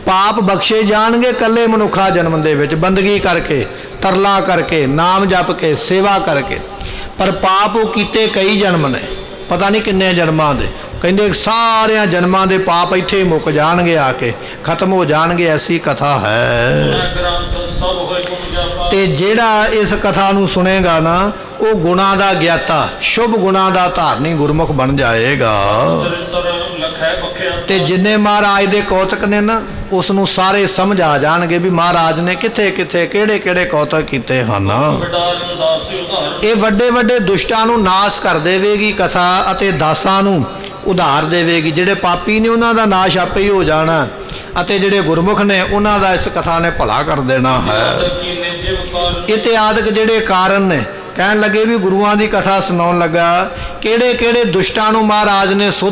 ਪਾਪ ਬਖਸ਼ੇ ਜਾਣਗੇ ਕੱਲੇ ਮਨੁੱਖਾ ਜਨਮ ਦੇ ਵਿੱਚ, ਬੰਦਗੀ ਕਰਕੇ, ਤਰਲਾ ਕਰਕੇ, ਨਾਮ ਜਪ ਕੇ, ਸੇਵਾ ਕਰਕੇ। ਪਰ ਪਾਪ ਉਹ ਕੀਤੇ ਕਈ ਜਨਮ ਨੇ, ਪਤਾ ਨਹੀਂ ਕਿੰਨੇ ਜਨਮਾਂ ਦੇ। ਕਹਿੰਦੇ ਸਾਰਿਆਂ ਜਨਮਾਂ ਦੇ ਪਾਪ ਇੱਥੇ ਹੀ ਮੁੱਕ ਜਾਣਗੇ, ਆ ਕੇ ਖਤਮ ਹੋ ਜਾਣਗੇ। ਐਸੀ ਕਥਾ ਹੈ। ਤੇ ਜਿਹੜਾ ਇਸ ਕਥਾ ਨੂੰ ਸੁਣੇਗਾ ਨਾ, ਉਹ ਗੁਣਾਂ ਦਾ ਗਿਆਤਾ, ਸ਼ੁਭ ਗੁਣਾਂ ਦਾ ਧਾਰਨੀ ਗੁਰਮੁਖ ਬਣ ਜਾਏਗਾ। ਤੇ ਜਿੰਨੇ ਮਹਾਰਾਜ ਦੇ ਕੌਤਕ ਨੇ ਨਾ, ਉਸ ਨੂੰ ਸਾਰੇ ਸਮਝ ਆ ਜਾਣਗੇ ਵੀ ਮਹਾਰਾਜ ਨੇ ਕਿੱਥੇ ਕਿੱਥੇ ਕਿਹੜੇ ਕਿਹੜੇ ਕੌਤਕ ਕੀਤੇ ਹਨ। ਇਹ ਵੱਡੇ ਵੱਡੇ ਦੁਸ਼ਟਾਂ ਨੂੰ ਨਾਸ਼ ਕਰ ਦੇਵੇਗੀ ਕਥਾ, ਅਤੇ ਦਾਸਾਂ ਨੂੰ ਉਧਾਰ ਦੇਵੇਗੀ। ਜਿਹੜੇ ਪਾਪੀ ਨੇ ਉਹਨਾਂ ਦਾ ਨਾਸ਼ ਆਪੇ ਹੀ ਹੋ ਜਾਣਾ, ਅਤੇ ਜਿਹੜੇ ਗੁਰਮੁਖ ਨੇ ਉਹਨਾਂ ਦਾ ਇਸ ਕਥਾ ਨੇ ਭਲਾ ਕਰ ਦੇਣਾ ਹੈ। ਇਤਿਆਦਿਕ ਜਿਹੜੇ ਕਾਰਨ ਨੇ, ਕਹਿਣ ਲੱਗੇ ਵੀ ਗੁਰੂਆਂ ਦੀ ਕਥਾ ਸੁਣਾਉਣ ਲੱਗਾ, ਕਿਹੜੇ ਕਿਹੜੇ ਦੁਸ਼ਟਾਂ ਨੂੰ ਮਹਾਰਾਜ ਨੇ